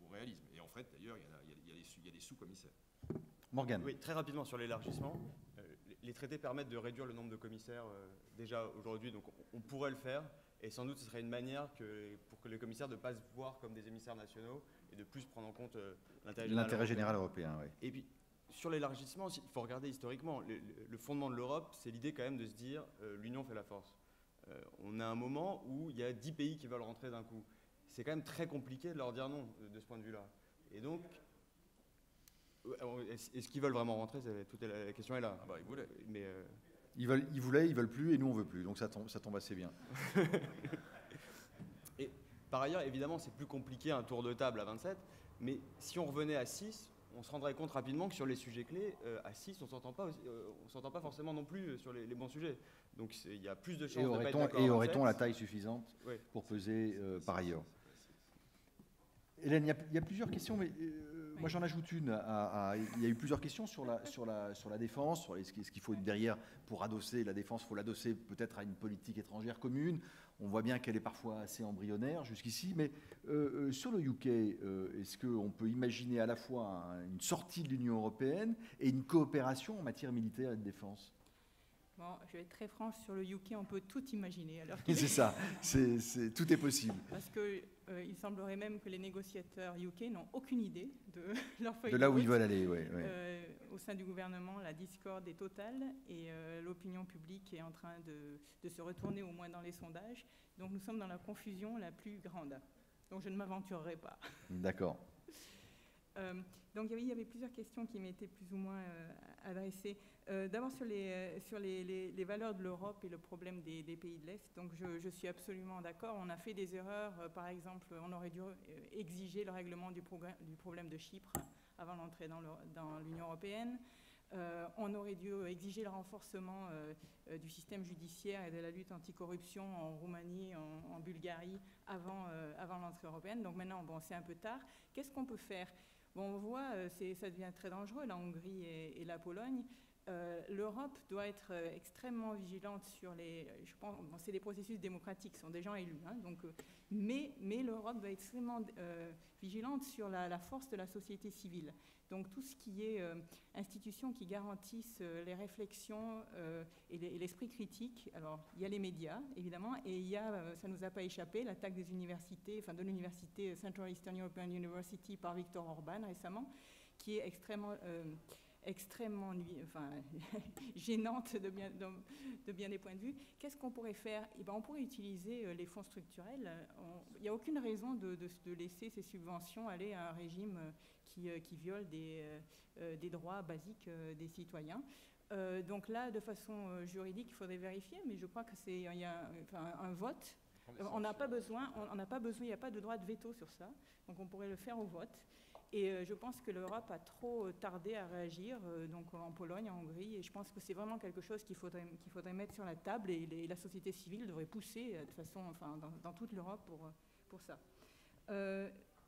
S2: au réalisme. Et en fait, d'ailleurs, il y a des sous-commissaires.
S1: Morgane.
S5: Oui, très rapidement sur l'élargissement. Les traités permettent de réduire le nombre de commissaires déjà aujourd'hui, donc on pourrait le faire. Et sans doute, ce serait une manière pour que les commissaires ne pas se voir comme des émissaires nationaux et de plus prendre en compte
S1: l'intérêt général européen. Oui.
S5: Et puis, sur l'élargissement, il faut regarder historiquement. Le fondement de l'Europe, c'est l'idée quand même de se dire l'union fait la force. On a un moment où il y a 10 pays qui veulent rentrer d'un coup. C'est quand même très compliqué de leur dire non de ce point de vue-là. Et donc, est-ce qu'ils veulent vraiment rentrer? La question est là.
S2: Ah bah, ils voulaient.
S5: Mais,
S1: ils voulaient, ils veulent plus, et nous on veut plus. Donc ça tombe assez bien.
S5: Et par ailleurs, évidemment, c'est plus compliqué un tour de table à 27. Mais si on revenait à 6, on se rendrait compte rapidement que sur les sujets clés, à 6, on ne s'entend pas forcément non plus sur les bons sujets. Donc il y a plus de chances de pas être d'accord.
S1: Et aurait-on la taille suffisante pour peser par ailleurs? Hélène, il y a plusieurs questions, mais moi j'en ajoute une. Il y a eu plusieurs questions sur la défense, sur ce qu'il faut derrière pour adosser la défense. Il faut l'adosser peut-être à une politique étrangère commune. On voit bien qu'elle est parfois assez embryonnaire jusqu'ici, mais sur le UK, est-ce qu'on peut imaginer à la fois une sortie de l'Union européenne et une coopération en matière militaire et de défense?
S4: Bon, je vais être très franche, sur le UK, on peut tout imaginer.
S1: C'est ça, tout est possible.
S4: Parce qu'il semblerait même que les négociateurs UK n'ont aucune idée de leur feuille
S1: de là où ils veulent aller, oui.
S4: Au sein du gouvernement, la discorde est totale et l'opinion publique est en train de se retourner, au moins dans les sondages. Donc nous sommes dans la confusion la plus grande. Donc je ne m'aventurerai pas.
S1: D'accord.
S4: Donc il y avait plusieurs questions qui m'étaient plus ou moins adressées. D'abord sur les valeurs de l'Europe et le problème des pays de l'Est. Donc je suis absolument d'accord. On a fait des erreurs. Par exemple, on aurait dû exiger le règlement du problème de Chypre avant l'entrée dans l'Union européenne. On aurait dû exiger le renforcement du système judiciaire et de la lutte anticorruption en Roumanie, en Bulgarie, avant l'entrée européenne. Donc maintenant, bon, c'est un peu tard. Qu'est-ce qu'on peut faire? Bon, on voit, ça devient très dangereux, la Hongrie et la Pologne. L'Europe doit être extrêmement vigilante sur je pense, bon, c'est des processus démocratiques, ce sont des gens élus, hein, donc, mais l'Europe doit être extrêmement vigilante sur la force de la société civile. Donc tout ce qui est institutions qui garantissent les réflexions et l'esprit critique. Alors il y a les médias évidemment, et il y a, ça ne nous a pas échappé, l'attaque des universités, enfin de l'université Central Eastern European University par Viktor Orban récemment, qui est extrêmement gênante de bien des points de vue. Qu'est-ce qu'on pourrait faire? Eh ben, on pourrait utiliser les fonds structurels. Il n'y a aucune raison de laisser ces subventions aller à un régime qui viole des droits basiques des citoyens. Donc là, de façon juridique, il faudrait vérifier, mais je crois qu'il y a un vote. On n'a pas besoin, il n'y a pas de droit de veto sur ça, donc on pourrait le faire au vote. Et je pense que l'Europe a trop tardé à réagir, donc en Pologne, en Hongrie, et je pense que c'est vraiment quelque chose qu'il faudrait mettre sur la table, et la société civile devrait pousser de façon, enfin, dans toute l'Europe pour ça.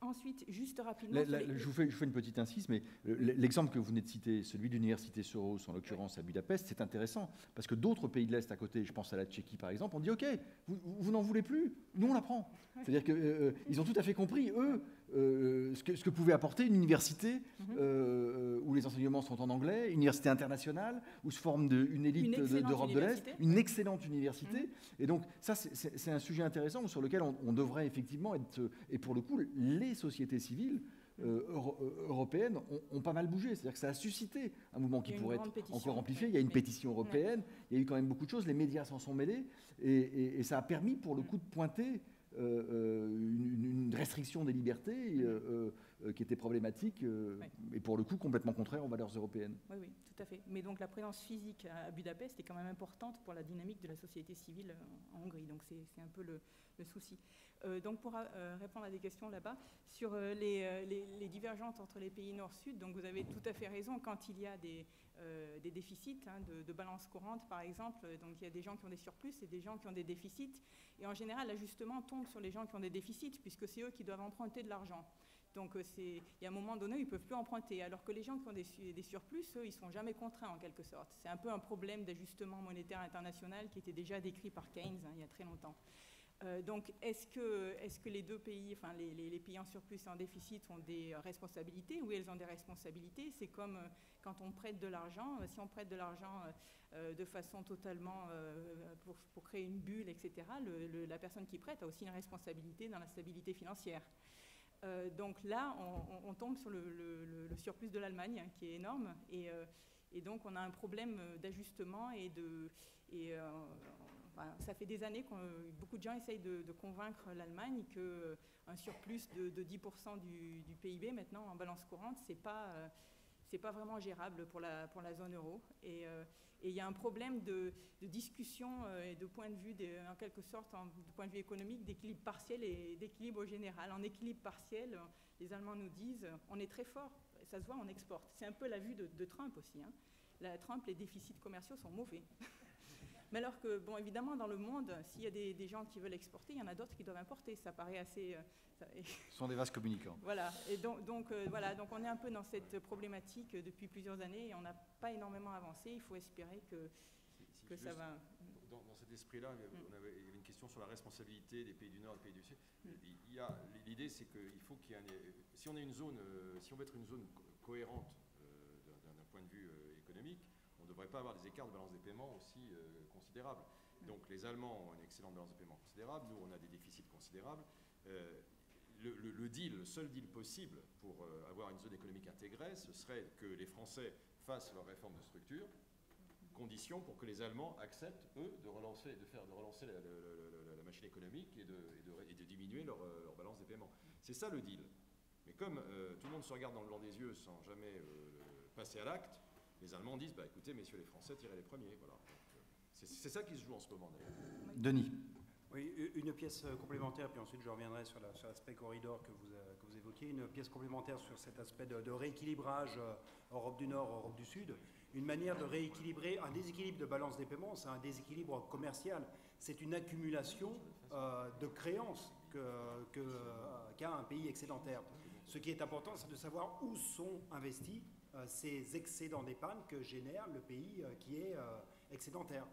S4: Ensuite, juste rapidement...
S1: Je vous fais une petite insiste, mais l'exemple que vous venez de citer, celui de l'université Soros, en l'occurrence à Budapest, c'est intéressant, parce que d'autres pays de l'Est à côté, je pense à la Tchéquie par exemple, ont dit « Ok, vous n'en voulez plus, nous on la prend ». C'est-à-dire qu'ils ont tout à fait compris, eux, ce que pouvait apporter une université où les enseignements sont en anglais, une université internationale, où se forme une élite d'Europe de l'Est, une excellente université. Et donc ça, c'est un sujet intéressant sur lequel on devrait effectivement être... Et pour le coup, les sociétés civiles européennes ont pas mal bougé. C'est-à-dire que ça a suscité un mouvement qui pourrait être encore amplifié. Il y a une pétition européenne, il y a eu quand même beaucoup de choses, les médias s'en sont mêlés, et ça a permis pour le coup de pointer une restriction des libertés qui était problématique et pour le coup complètement contraire aux valeurs européennes.
S4: Oui, oui, tout à fait. Mais donc la présence physique à Budapest est quand même importante pour la dynamique de la société civile en Hongrie. Donc c'est un peu le souci. Donc pour répondre à des questions là-bas, sur les divergences entre les pays nord-sud, donc vous avez tout à fait raison, quand il y a des déficits de balance courante par exemple, donc il y a des gens qui ont des surplus et des gens qui ont des déficits, et en général l'ajustement tombe sur les gens qui ont des déficits puisque c'est eux qui doivent emprunter de l'argent. Donc il y a un moment donné où ils ne peuvent plus emprunter, alors que les gens qui ont des surplus, eux, ils ne sont jamais contraints en quelque sorte. C'est un peu un problème d'ajustement monétaire international qui était déjà décrit par Keynes il y a très longtemps. Donc, est-ce que les deux pays, enfin les pays en surplus et en déficit ont des responsabilités? Oui, elles ont des responsabilités. C'est comme quand on prête de l'argent. Si on prête de l'argent de façon totalement pour créer une bulle, etc., la personne qui prête a aussi une responsabilité dans la stabilité financière. Donc là, on tombe sur le surplus de l'Allemagne, qui est énorme, et donc on a un problème d'ajustement enfin, ça fait des années que beaucoup de gens essayent de convaincre l'Allemagne qu'un surplus de 10% du PIB maintenant en balance courante, c'est pas vraiment gérable pour la zone euro. Et il y a un problème de discussion et de point de vue, en quelque sorte, de point de vue économique, d'équilibre partiel et d'équilibre général. En équilibre partiel, les Allemands nous disent on est très fort, ça se voit, on exporte. C'est un peu la vue de Trump aussi. Trump, les déficits commerciaux sont mauvais. Mais alors que, bon, évidemment, dans le monde, s'il y a des gens qui veulent exporter, il y en a d'autres qui doivent importer. Ça paraît assez...
S1: Ce sont des vases communicants.
S4: Voilà. Et donc on est un peu dans cette problématique depuis plusieurs années et on n'a pas énormément avancé. Il faut espérer que ça va...
S2: Dans cet esprit-là, il y avait une question sur la responsabilité des pays du Nord et des pays du Sud. L'idée, c'est qu'il faut qu'il y ait si on veut être une zone cohérente d'un point de vue économique, on ne devrait pas avoir des écarts de balance des paiements aussi considérables. Donc les Allemands ont une excellente balance de paiement considérable, nous on a des déficits considérables. Le seul deal possible pour avoir une zone économique intégrée, ce serait que les Français fassent leur réforme de structure, condition pour que les Allemands acceptent, eux, de relancer la machine économique et de diminuer leur balance des paiements. C'est ça le deal. Mais comme tout le monde se regarde dans le blanc des yeux sans jamais passer à l'acte, les Allemands disent bah, écoutez, messieurs les Français, tirez les premiers. Voilà. C'est ça qui se joue en ce moment d'ailleurs.
S1: Denis.
S3: Oui, une pièce complémentaire, puis ensuite je reviendrai sur l'aspect corridor que vous évoquiez. Une pièce complémentaire sur cet aspect de rééquilibrage Europe du Nord, Europe du Sud. une manière de rééquilibrer un déséquilibre de balance des paiements, c'est un déséquilibre commercial, c'est une accumulation de créances qu'a un pays excédentaire. Ce qui est important, c'est de savoir où sont investis ces excédents d'épargne que génère le pays qui est excédentaire.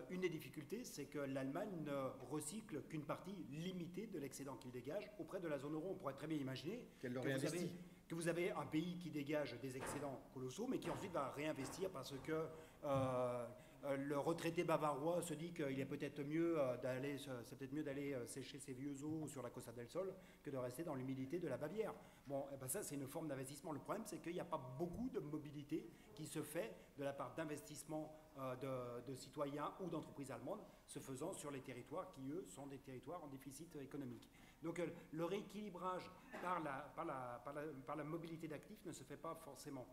S3: Une des difficultés, c'est que l'Allemagne ne recycle qu'une partie limitée de l'excédent qu'il dégage auprès de la zone euro. On pourrait très bien imaginer que vous avez un pays qui dégage des excédents colossaux, mais qui ensuite va réinvestir parce que le retraité bavarois se dit qu'il est peut-être mieux d'aller sécher ses vieux os sur la Costa del Sol que de rester dans l'humidité de la Bavière. Bon, et ben ça, c'est une forme d'investissement. Le problème, c'est qu'il n'y a pas beaucoup de mobilité qui se fait de la part d'investissements de citoyens ou d'entreprises allemandes se faisant sur les territoires qui, eux, sont des territoires en déficit économique. Donc le rééquilibrage par la mobilité d'actifs ne se fait pas forcément.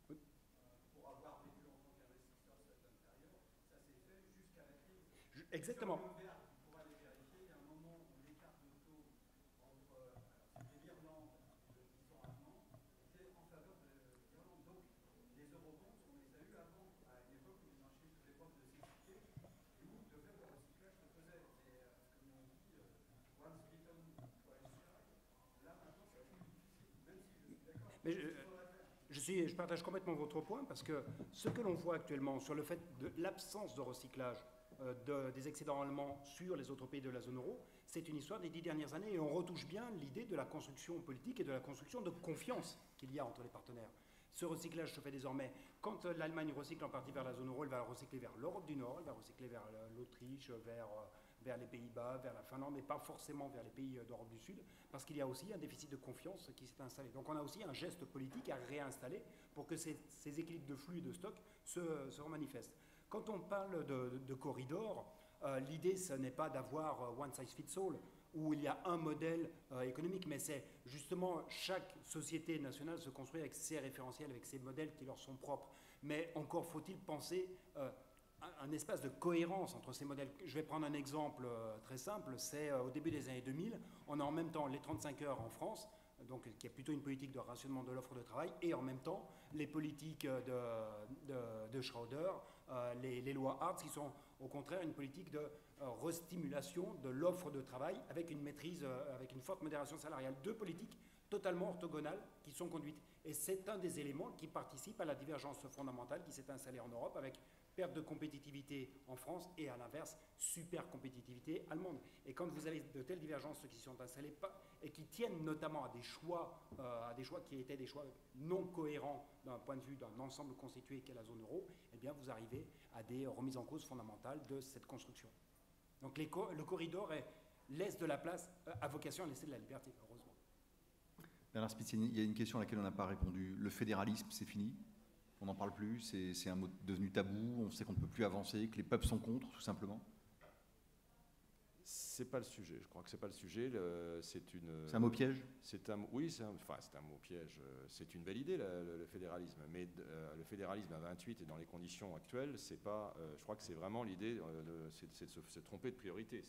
S7: Pour avoir vécu en tant qu'investisseur certaines périodes, ça s'est fait jusqu'à la crise.
S3: Exactement.
S7: Pour aller vérifier, il y a un moment où l'écart de taux entre l'Irlande et le disant allemand était en faveur de l'Irlande. Donc les eurobonds, on les a eu avant, à une époque où les marchés faisaient preuve de sécurité et où de fait le recyclage se faisait. Et comme on dit, once bitten, twice shy. Là maintenant c'est plus difficile, même si je suis d'accord.
S3: Mais je partage complètement votre point parce que ce que l'on voit actuellement sur le fait de l'absence de recyclage des excédents allemands sur les autres pays de la zone euro, c'est une histoire des 10 dernières années et on retouche bien l'idée de la construction politique et de la construction de confiance qu'il y a entre les partenaires. Ce recyclage se fait désormais. Quand l'Allemagne recycle en partie vers la zone euro, elle va recycler vers l'Europe du Nord, elle va recycler vers l'Autriche, vers les Pays-Bas, vers la Finlande, mais pas forcément vers les pays d'Europe du Sud, parce qu'il y a aussi un déficit de confiance qui s'est installé. Donc on a aussi un geste politique à réinstaller pour que ces équilibres de flux et de stock se remanifestent. Quand on parle de corridors, l'idée, ce n'est pas d'avoir one size fits all, où il y a un modèle économique, mais c'est justement chaque société nationale se construit avec ses référentiels, avec ses modèles qui leur sont propres. Mais encore faut-il penser un espace de cohérence entre ces modèles. Je vais prendre un exemple très simple, c'est au début des années 2000, on a en même temps les 35 heures en France, donc qui est plutôt une politique de rationnement de l'offre de travail, et en même temps les politiques de Schroeder, les lois Hartz, qui sont au contraire une politique de restimulation de l'offre de travail avec une maîtrise, avec une forte modération salariale. Deux politiques totalement orthogonales qui sont conduites. Et c'est un des éléments qui participe à la divergence fondamentale qui s'est installée en Europe avec perte de compétitivité en France et à l'inverse, super compétitivité allemande. Et quand vous avez de telles divergences qui sont installées et qui tiennent notamment à des choix qui étaient des choix non cohérents d'un point de vue d'un ensemble constitué qu'est la zone euro, eh bien vous arrivez à des remises en cause fondamentales de cette construction. Donc le corridor laisse de la place, à vocation à laisser de la liberté, heureusement.
S1: Bernard Spitzini, il y a une question à laquelle on n'a pas répondu. Le fédéralisme, c'est fini? On n'en parle plus, c'est un mot devenu tabou, on sait qu'on ne peut plus avancer, que les peuples sont contre, tout simplement?
S2: C'est pas le sujet, je crois que c'est pas le sujet. C'est
S1: un mot piège?
S2: Oui, c'est un mot piège. C'est une belle idée, le fédéralisme, mais le fédéralisme à 28 et dans les conditions actuelles, c'est pas. Je crois que c'est vraiment l'idée, c'est de se tromper de priorité.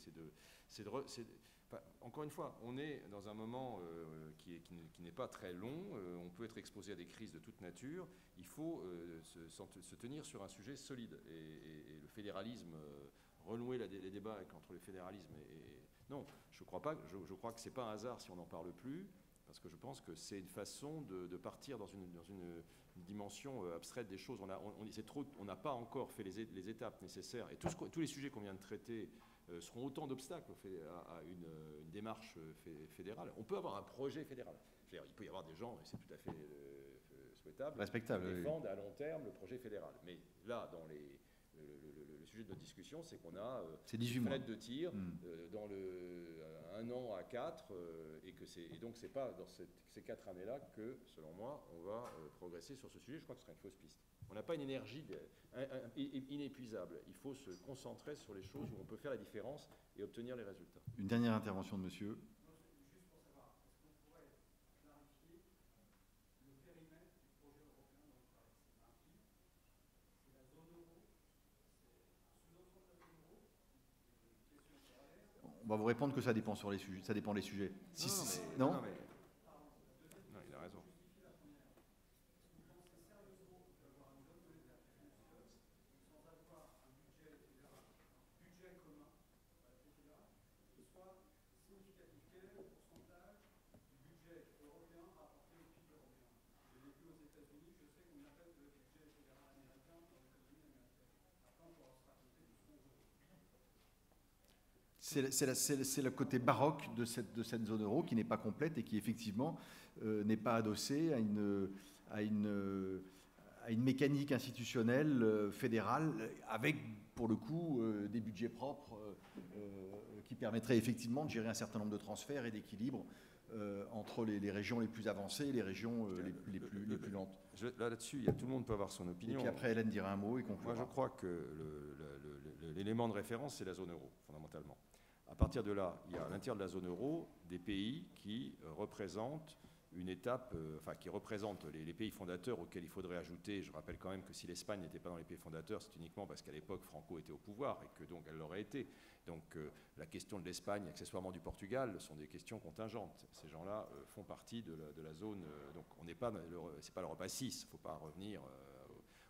S2: Encore une fois, on est dans un moment qui n'est pas très long. On peut être exposé à des crises de toute nature. Il faut se tenir sur un sujet solide. Et le fédéralisme, renouer les débats entre le fédéralisme et... Non, je crois que ce n'est pas un hasard si on n'en parle plus, parce que je pense que c'est une façon de partir dans une dimension abstraite des choses. On n'a pas encore fait les étapes nécessaires. Et tous les sujets qu'on vient de traiter seront autant d'obstacles à une démarche fédérale. On peut avoir un projet fédéral. Il peut y avoir des gens, et c'est tout à fait souhaitable,
S1: respectable,
S2: qui défendent à long terme le projet fédéral. Mais là, dans le sujet de notre discussion, c'est qu'on a une fenêtre de tir dans un an à 4, et donc c'est pas dans ces 4 années-là que, selon moi, on va progresser sur ce sujet. Je crois que ce serait une fausse piste. On n'a pas une énergie inépuisable. Il faut se concentrer sur les choses où on peut faire la différence et obtenir les résultats.
S1: Une dernière intervention de monsieur.
S7: Juste pour savoir, est-ce qu'on pourrait clarifier le périmètre du projet européen dont vous parlez? C'est un pays, c'est la zone euro, c'est un sous-ensemble de la zone euro, c'est une question sur
S1: On va vous répondre que ça dépend sur les sujets. Ça dépend des sujets.
S2: Non, il a raison.
S1: C'est le côté baroque de cette zone euro qui n'est pas complète et qui effectivement n'est pas adossée à une mécanique institutionnelle fédérale avec, pour le coup, des budgets propres qui permettraient effectivement de gérer un certain nombre de transferts et d'équilibres entre les régions les plus avancées et les régions les plus lentes.
S2: Là-dessus, tout le monde peut avoir son opinion.
S1: Et puis après, Hélène dira un mot et conclura.
S2: Moi, je crois que l'élément de référence, c'est la zone euro, fondamentalement. À partir de là, il y a à l'intérieur de la zone euro des pays qui représentent une étape, qui représentent les pays fondateurs auxquels il faudrait ajouter. Je rappelle quand même que si l'Espagne n'était pas dans les pays fondateurs, c'est uniquement parce qu'à l'époque, Franco était au pouvoir et que donc elle l'aurait été. Donc la question de l'Espagne, accessoirement du Portugal, sont des questions contingentes. Ces gens-là font partie de la zone. Donc on n'est pas, c'est pas l'Europe à 6, il ne faut pas revenir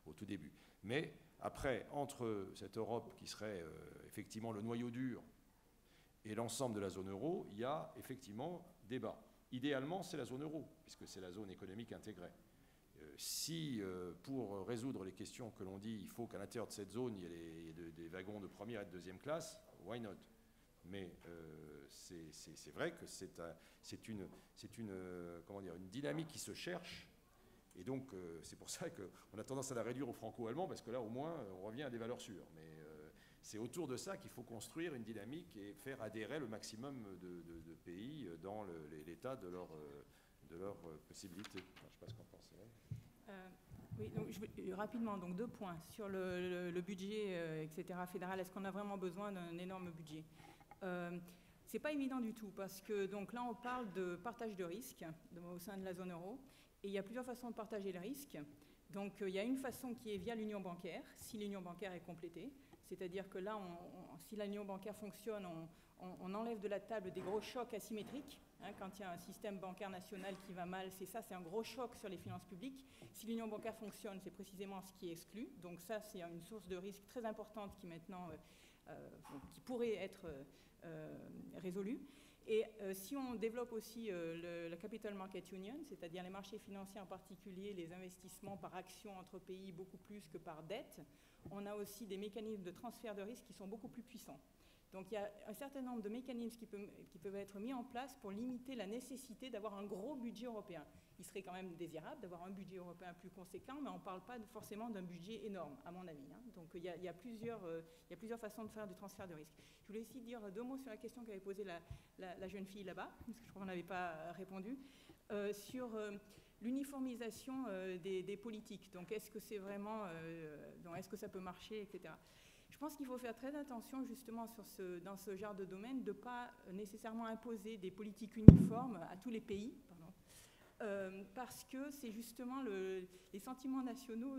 S2: au tout début. Mais après, entre cette Europe qui serait effectivement le noyau dur et l'ensemble de la zone euro, il y a effectivement débat. Idéalement, c'est la zone euro, puisque c'est la zone économique intégrée. Si, pour résoudre les questions que l'on dit, il faut qu'à l'intérieur de cette zone, il y ait des wagons de première et de deuxième classe, why not? Mais c'est vrai que c'est une dynamique qui se cherche. Et donc, c'est pour ça qu'on a tendance à la réduire aux franco-allemands, parce que là, au moins, on revient à des valeurs sûres. Mais c'est autour de ça qu'il faut construire une dynamique et faire adhérer le maximum de pays dans l'état de leurs possibilités. Enfin, je ne sais pas ce qu'on pense.
S4: Oui, donc rapidement, donc 2 points. Sur le budget, etc., fédéral, est-ce qu'on a vraiment besoin d'un énorme budget? C'est pas évident du tout, parce que donc, là, on parle de partage de risques au sein de la zone euro, et il y a plusieurs façons de partager le risque. Donc, il y a une façon qui est via l'union bancaire, si l'union bancaire est complétée. C'est-à-dire que là, si l'union bancaire fonctionne, on enlève de la table des gros chocs asymétriques. Quand il y a un système bancaire national qui va mal, c'est un gros choc sur les finances publiques. Si l'union bancaire fonctionne, c'est précisément ce qui est exclu. Donc ça, c'est une source de risque très importante qui maintenant, qui pourrait être résolue. Et si on développe aussi la Capital Market Union, c'est-à-dire les marchés financiers en particulier, les investissements par action entre pays beaucoup plus que par dette, on a aussi des mécanismes de transfert de risque qui sont beaucoup plus puissants. Donc il y a un certain nombre de mécanismes qui peuvent être mis en place pour limiter la nécessité d'avoir un gros budget européen. Il serait quand même désirable d'avoir un budget européen plus conséquent, mais on ne parle pas forcément d'un budget énorme, à mon avis. Donc il y a plusieurs façons de faire du transfert de risque. Je voulais aussi dire 2 mots sur la question qu'avait posée la jeune fille là-bas, parce que je crois qu'on n'avait pas répondu, sur l'uniformisation des politiques. Donc est-ce que c'est vraiment, est-ce que ça peut marcher, etc. Je pense qu'il faut faire très attention justement dans ce genre de domaine de ne pas nécessairement imposer des politiques uniformes à tous les pays, parce que c'est justement les sentiments nationaux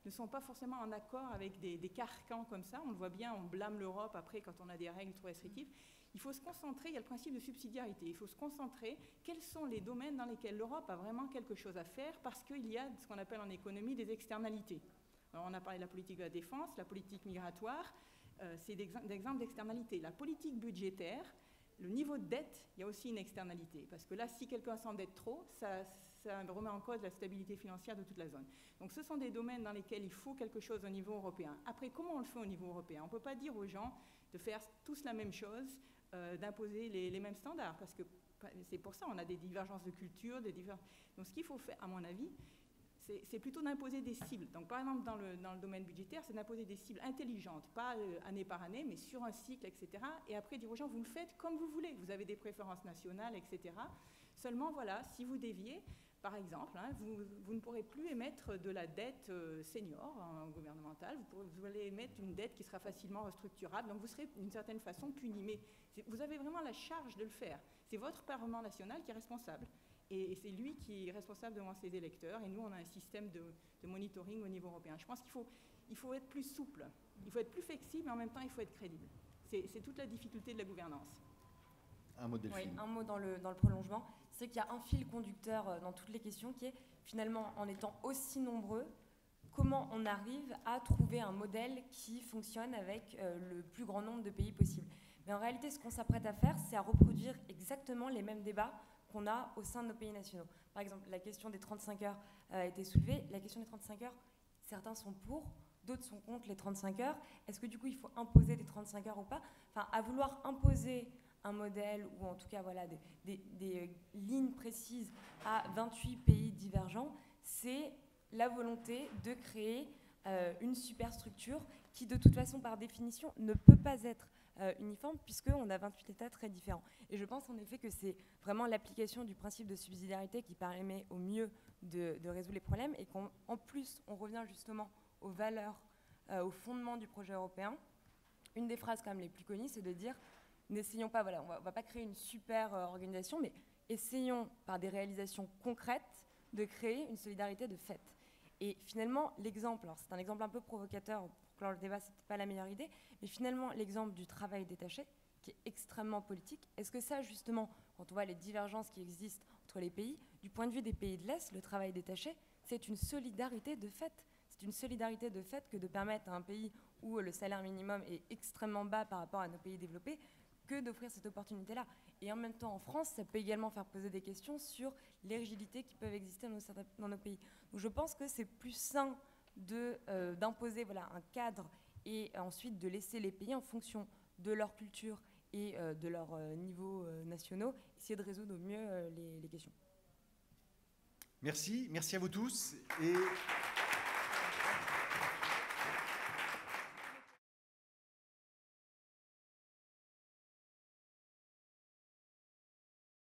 S4: ne sont pas forcément en accord avec des carcans comme ça. On le voit bien, on blâme l'Europe après quand on a des règles trop restrictives. Il faut se concentrer, il y a le principe de subsidiarité, il faut se concentrer quels sont les domaines dans lesquels l'Europe a vraiment quelque chose à faire, parce qu'il y a ce qu'on appelle en économie des externalités. Alors on a parlé de la politique de la défense, la politique migratoire, c'est des exemples d'externalités. La politique budgétaire, le niveau de dette, il y a aussi une externalité, parce que là, si quelqu'un s'endette trop, ça remet en cause la stabilité financière de toute la zone. Donc ce sont des domaines dans lesquels il faut quelque chose au niveau européen. Après, comment on le fait au niveau européen? On ne peut pas dire aux gens de faire tous la même chose, d'imposer les mêmes standards, parce que c'est pour ça qu'on a des divergences de culture, donc ce qu'il faut faire, à mon avis, c'est plutôt d'imposer des cibles. Donc par exemple, dans le domaine budgétaire, c'est d'imposer des cibles intelligentes, pas année par année, mais sur un cycle, etc. Et après dire aux gens, vous le faites comme vous voulez, vous avez des préférences nationales, etc. Seulement, voilà, si vous déviez, par exemple, vous ne pourrez plus émettre de la dette senior gouvernementale, vous allez émettre une dette qui sera facilement restructurable, donc vous serez d'une certaine façon puni. Mais vous avez vraiment la charge de le faire. C'est votre Parlement national qui est responsable. Et c'est lui qui est responsable devant ses électeurs. Et nous, on a un système de monitoring au niveau européen. Je pense qu'il faut être plus souple, il faut être plus flexible, mais en même temps, il faut être crédible. C'est toute la difficulté de la gouvernance.
S1: Un mot, Delphine.
S6: Oui, un mot dans le prolongement. C'est qu'il y a un fil conducteur dans toutes les questions qui est, finalement, en étant aussi nombreux, comment on arrive à trouver un modèle qui fonctionne avec le plus grand nombre de pays possible. Mais en réalité, ce qu'on s'apprête à faire, c'est à reproduire exactement les mêmes débats qu'on a au sein de nos pays nationaux. Par exemple, la question des 35 heures a été soulevée. La question des 35 heures, certains sont pour, d'autres sont contre les 35 heures. Est-ce que du coup il faut imposer des 35 heures ou pas? Enfin, à vouloir imposer un modèle, ou en tout cas voilà, des lignes précises à 28 pays divergents, c'est la volonté de créer une superstructure qui de toute façon par définition ne peut pas être uniforme puisqu'on a 28 États très différents. Et je pense en effet que c'est vraiment l'application du principe de subsidiarité qui permet au mieux de résoudre les problèmes, et qu'en plus on revient justement aux valeurs, aux fondements du projet européen. Une des phrases quand même les plus connues, c'est de dire n'essayons pas, voilà, on va pas créer une super organisation, mais essayons par des réalisations concrètes de créer une solidarité de fait. Et finalement, l'exemple, alors c'est un exemple un peu provocateur, pour clore le débat, c'est pas la meilleure idée, mais finalement, l'exemple du travail détaché, qui est extrêmement politique, est-ce que ça, justement, quand on voit les divergences qui existent entre les pays, du point de vue des pays de l'Est, le travail détaché, c'est une solidarité de fait. C'est une solidarité de fait que de permettre à un pays où le salaire minimum est extrêmement bas par rapport à nos pays développés, que d'offrir cette opportunité-là. Et en même temps, en France, ça peut également faire poser des questions sur les rigidités qui peuvent exister dans nos pays. Donc je pense que c'est plus sain d'imposer voilà, un cadre et ensuite de laisser les pays en fonction de leur culture et de leurs niveaux nationaux, essayer de résoudre au mieux les questions.
S1: Merci à vous tous. Et